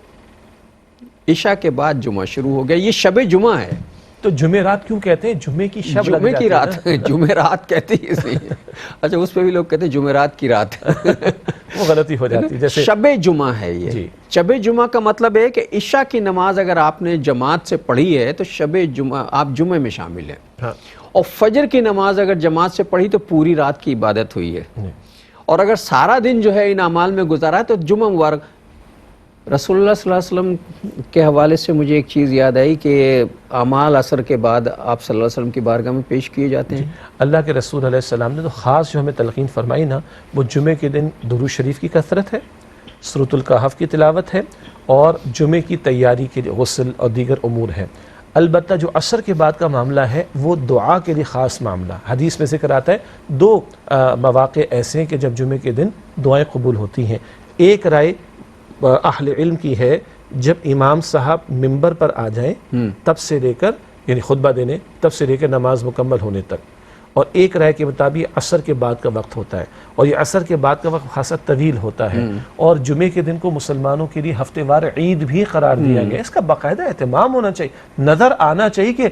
عشاء کے بعد جمعہ شروع ہو گیا، یہ شب جمعہ ہے۔ تو جمعرات کیوں کہتے ہیں؟ جمعے کی شب لگ جمعے جاتی کی ہے رات، جمعرات کہتے ہیں اس لیے۔ اچھا، اس پہ بھی لوگ کہتے ہیں جمعرات کی رات۔ وہ غلطی ہو جاتی ہے۔ جیسے شب جمعہ ہے یہ۔ جی۔ شب جمعہ کا مطلب ہے کہ عشاء کی نماز اگر آپ نے جماعت سے پڑھی ہے تو شب جمعہ آپ جمعے میں شامل ہیں، ہاں اور فجر کی نماز اگر جماعت سے پڑھی تو پوری رات کی عبادت ہوئی ہے، اور اگر سارا دن جو ہے ان اعمال میں گزارا ہے تو جمعہ مبارک۔ رسول اللہ صلی اللہ علیہ وسلم کے حوالے سے مجھے ایک چیز یاد آئی کہ اعمال عصر کے بعد آپ صلی اللہ علیہ وسلم کی بارگاہ میں پیش کیے جاتے ہیں۔ اللہ کے رسول علیہ السلام نے تو خاص جو ہمیں تلقین فرمائی نا، وہ جمعے کے دن درود شریف کی کثرت ہے، سورۃ الکہف کی تلاوت ہے، اور جمعے کی تیاری کے لیے غسل اور دیگر امور ہے۔ البتہ جو عصر کے بعد کا معاملہ ہے وہ دعا کے لیے خاص معاملہ، حدیث میں ذکر آتا ہے 2 مواقع ایسے ہیں کہ جب جمعے کے دن دعائیں قبول ہوتی ہیں۔ ایک رائے اہل علم کی ہے، جب امام صاحب ممبر پر آ جائیں تب سے لے کر، یعنی خطبہ دینے تب سے لے کر نماز مکمل ہونے تک، اور ایک رائے کے مطابق عصر کے بعد کا وقت ہوتا ہے، اور یہ عصر کے بعد کا وقت خاصا طویل ہوتا ہے، اور جمعے کے دن کو مسلمانوں کے لیے ہفتے وار عید بھی قرار دیا گیا۔ اس کا باقاعدہ اہتمام ہونا چاہیے، نظر آنا چاہیے کہ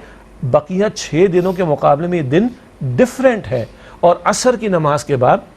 بقیہ 6 دنوں کے مقابلے میں یہ دن ڈیفرنٹ ہے، اور عصر کی نماز کے بعد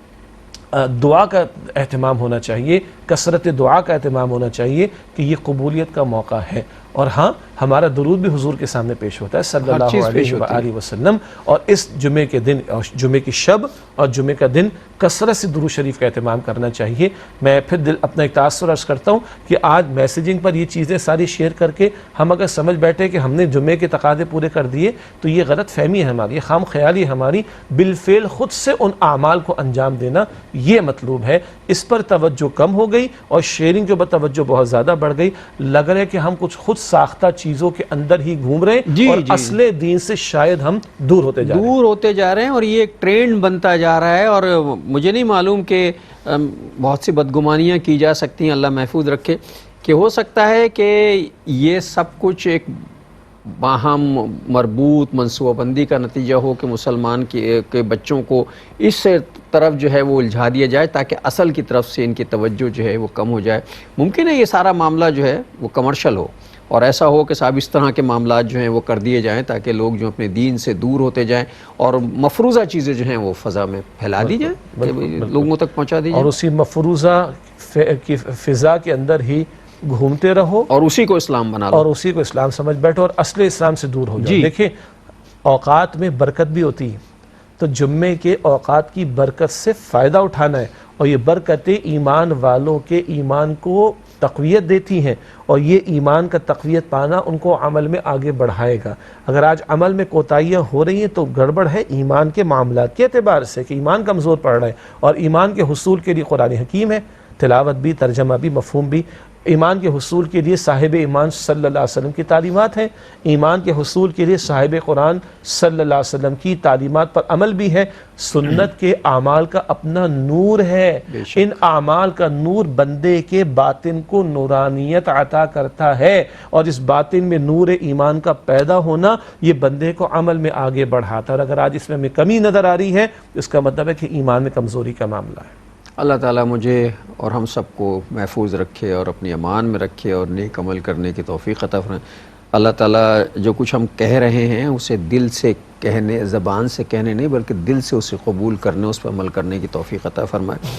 دعا کا اہتمام ہونا چاہیے، کثرت دعا کا اہتمام ہونا چاہیے کہ یہ قبولیت کا موقع ہے۔ اور ہاں، ہمارا درود بھی حضور کے سامنے پیش ہوتا ہے صلی اللہ علیہ وآلہ وسلم، اور اس جمعے کے دن اور جمعے کی شب اور جمعے کا دن کثرت سے درود شریف کا اہتمام کرنا چاہیے۔ میں پھر اپنا ایک تاثر عرض کرتا ہوں کہ آج میسیجنگ پر یہ چیزیں ساری شیئر کر کے ہم اگر سمجھ بیٹھے کہ ہم نے جمعے کے تقاضے پورے کر دیے تو یہ غلط فہمی ہے ہماری، یہ خام خیالی ہے ہماری۔ بالفعل خود سے ان اعمال کو انجام دینا یہ مطلوب ہے۔ اس پر توجہ کم ہو گئی اور شیئرنگ کے اوپر توجہ بہت زیادہ بڑھ گئی، لگ رہا ہے کہ ہم کچھ خود ساختہ چیزوں کے اندر ہی گھوم رہے ہیں، اور اصل دین سے شاید ہم دور ہوتے جا رہے ہیں، اور یہ ایک ٹرینڈ بنتا جا رہا ہے، اور مجھے نہیں معلوم کہ بہت سی بدگمانیاں کی جا سکتی ہیں، اللہ محفوظ رکھے، کہ ہو سکتا ہے کہ یہ سب کچھ ایک باہم مربوط منصوبہ بندی کا نتیجہ ہو کہ مسلمان کے بچوں کو اس طرف جو ہے وہ الجھا دیا جائے تاکہ اصل کی طرف سے ان کی توجہ جو ہے وہ کم ہو جائے۔ ممکن ہے یہ سارا معاملہ جو ہے وہ کمرشل ہو، اور ایسا ہو کہ صاحب اس طرح کے معاملات جو ہیں وہ کر دیے جائیں تاکہ لوگ جو اپنے دین سے دور ہوتے جائیں اور مفروضہ چیزیں جو ہیں وہ فضا میں پھیلا دی جائیں، لوگوں تک پہنچا دی جائیں، اور اسی مفروضہ کی فضا کے اندر ہی گھومتے رہو، اور اسی کو اسلام بنا لو، اور اسی کو اسلام سمجھ بیٹھو، اور اصل اسلام سے دور ہو جاؤ۔ دیکھیں، اوقات میں برکت بھی ہوتی ہے، تو جمعے کے اوقات کی برکت سے فائدہ اٹھانا ہے، اور یہ برکتیں ایمان والوں کے ایمان کو تقویت دیتی ہیں، اور یہ ایمان کا تقویت پانا ان کو عمل میں آگے بڑھائے گا۔ اگر آج عمل میں کوتاہیاں ہو رہی ہیں تو گڑبڑ ہے ایمان کے معاملات کے اعتبار سے، کہ ایمان کمزور پڑ رہا ہے، اور ایمان کے حصول کے لیے قرآن حکیم ہے، تلاوت بھی، ترجمہ بھی، مفہوم بھی، ایمان کے حصول کے لیے صاحب ایمان صلی اللہ علیہ وسلم کی تعلیمات ہیں، ایمان کے حصول کے لیے صاحب قرآن صلی اللہ علیہ وسلم کی تعلیمات پر عمل بھی ہے، سنت کے اعمال کا اپنا نور ہے، ان اعمال کا نور بندے کے باطن کو نورانیت عطا کرتا ہے، اور اس باطن میں نور ایمان کا پیدا ہونا یہ بندے کو عمل میں آگے بڑھاتا ہے، اور اگر آج اس میں ہمیں کمی نظر آ رہی ہے اس کا مطلب ہے کہ ایمان میں کمزوری کا معاملہ ہے۔ اللہ تعالیٰ مجھے اور ہم سب کو محفوظ رکھے اور اپنی امان میں رکھے اور نیک عمل کرنے کی توفیق عطا فرمائے۔ اللہ تعالیٰ جو کچھ ہم کہہ رہے ہیں اسے دل سے کہنے، زبان سے کہنے نہیں بلکہ دل سے اسے قبول کرنے، اس پر عمل کرنے کی توفیق عطا فرمائے۔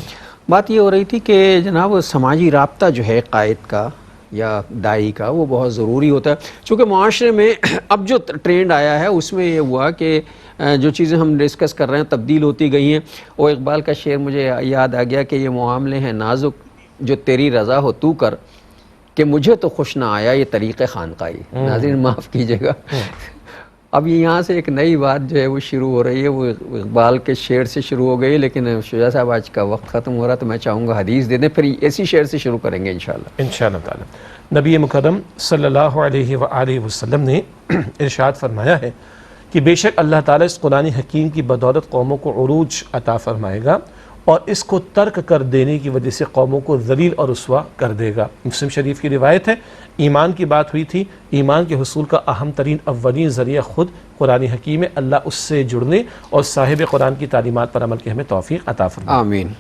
بات یہ ہو رہی تھی کہ جناب سماجی رابطہ جو ہے قائد کا یا داعی کا وہ بہت ضروری ہوتا ہے، چونکہ معاشرے میں اب جو ٹرینڈ آیا ہے اس میں یہ ہوا کہ جو چیزیں ہم ڈسکس کر رہے ہیں تبدیل ہوتی گئی ہیں۔ وہ اقبال کا شعر مجھے یاد آ گیا کہ یہ معاملے ہیں نازک جو تیری رضا ہو تو کر، کہ مجھے تو خوش نہ آیا یہ طریق خانقاہی۔ ناظرین معاف کیجیے گا، اب یہاں سے ایک نئی بات جو ہے وہ شروع ہو رہی ہے، وہ اقبال کے شعر سے شروع ہو گئی، لیکن شجاع صاحب آج کا وقت ختم ہو رہا تو میں چاہوں گا حدیث دے دیں، پھر اسی شعر سے شروع کریں گے انشاءاللہ۔ انشاءاللہ تعالی نبی مکرم صلی اللہ علیہ وآلہ وسلم نے ارشاد فرمایا ہے کہ بے شک اللہ تعالیٰ اس قرآن حکیم کی بدولت قوموں کو عروج عطا فرمائے گا اور اس کو ترک کر دینے کی وجہ سے قوموں کو ذلیل اور رسوا کر دے گا۔ مسلم شریف کی روایت ہے، ایمان کی بات ہوئی تھی، ایمان کے حصول کا اہم ترین اولین ذریعہ خود قرآن حکیم ہے، اللہ اس سے جڑنے اور صاحب قرآن کی تعلیمات پر عمل کی ہمیں توفیق عطا فرمائے۔ آمین۔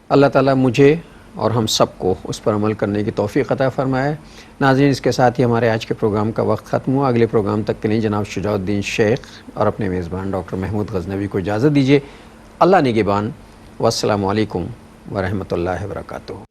اللہ تعالیٰ مجھے اور ہم سب کو اس پر عمل کرنے کی توفیق عطا فرمائے۔ ناظرین اس کے ساتھ ہی ہمارے آج کے پروگرام کا وقت ختم ہوا۔ اگلے پروگرام تک کے لیے جناب شجاع الدین شیخ اور اپنے میزبان ڈاکٹر محمود غزنوی کو اجازت دیجیے۔ اللہ نگہبان، والسلام علیکم ورحمۃ اللہ وبرکاتہ۔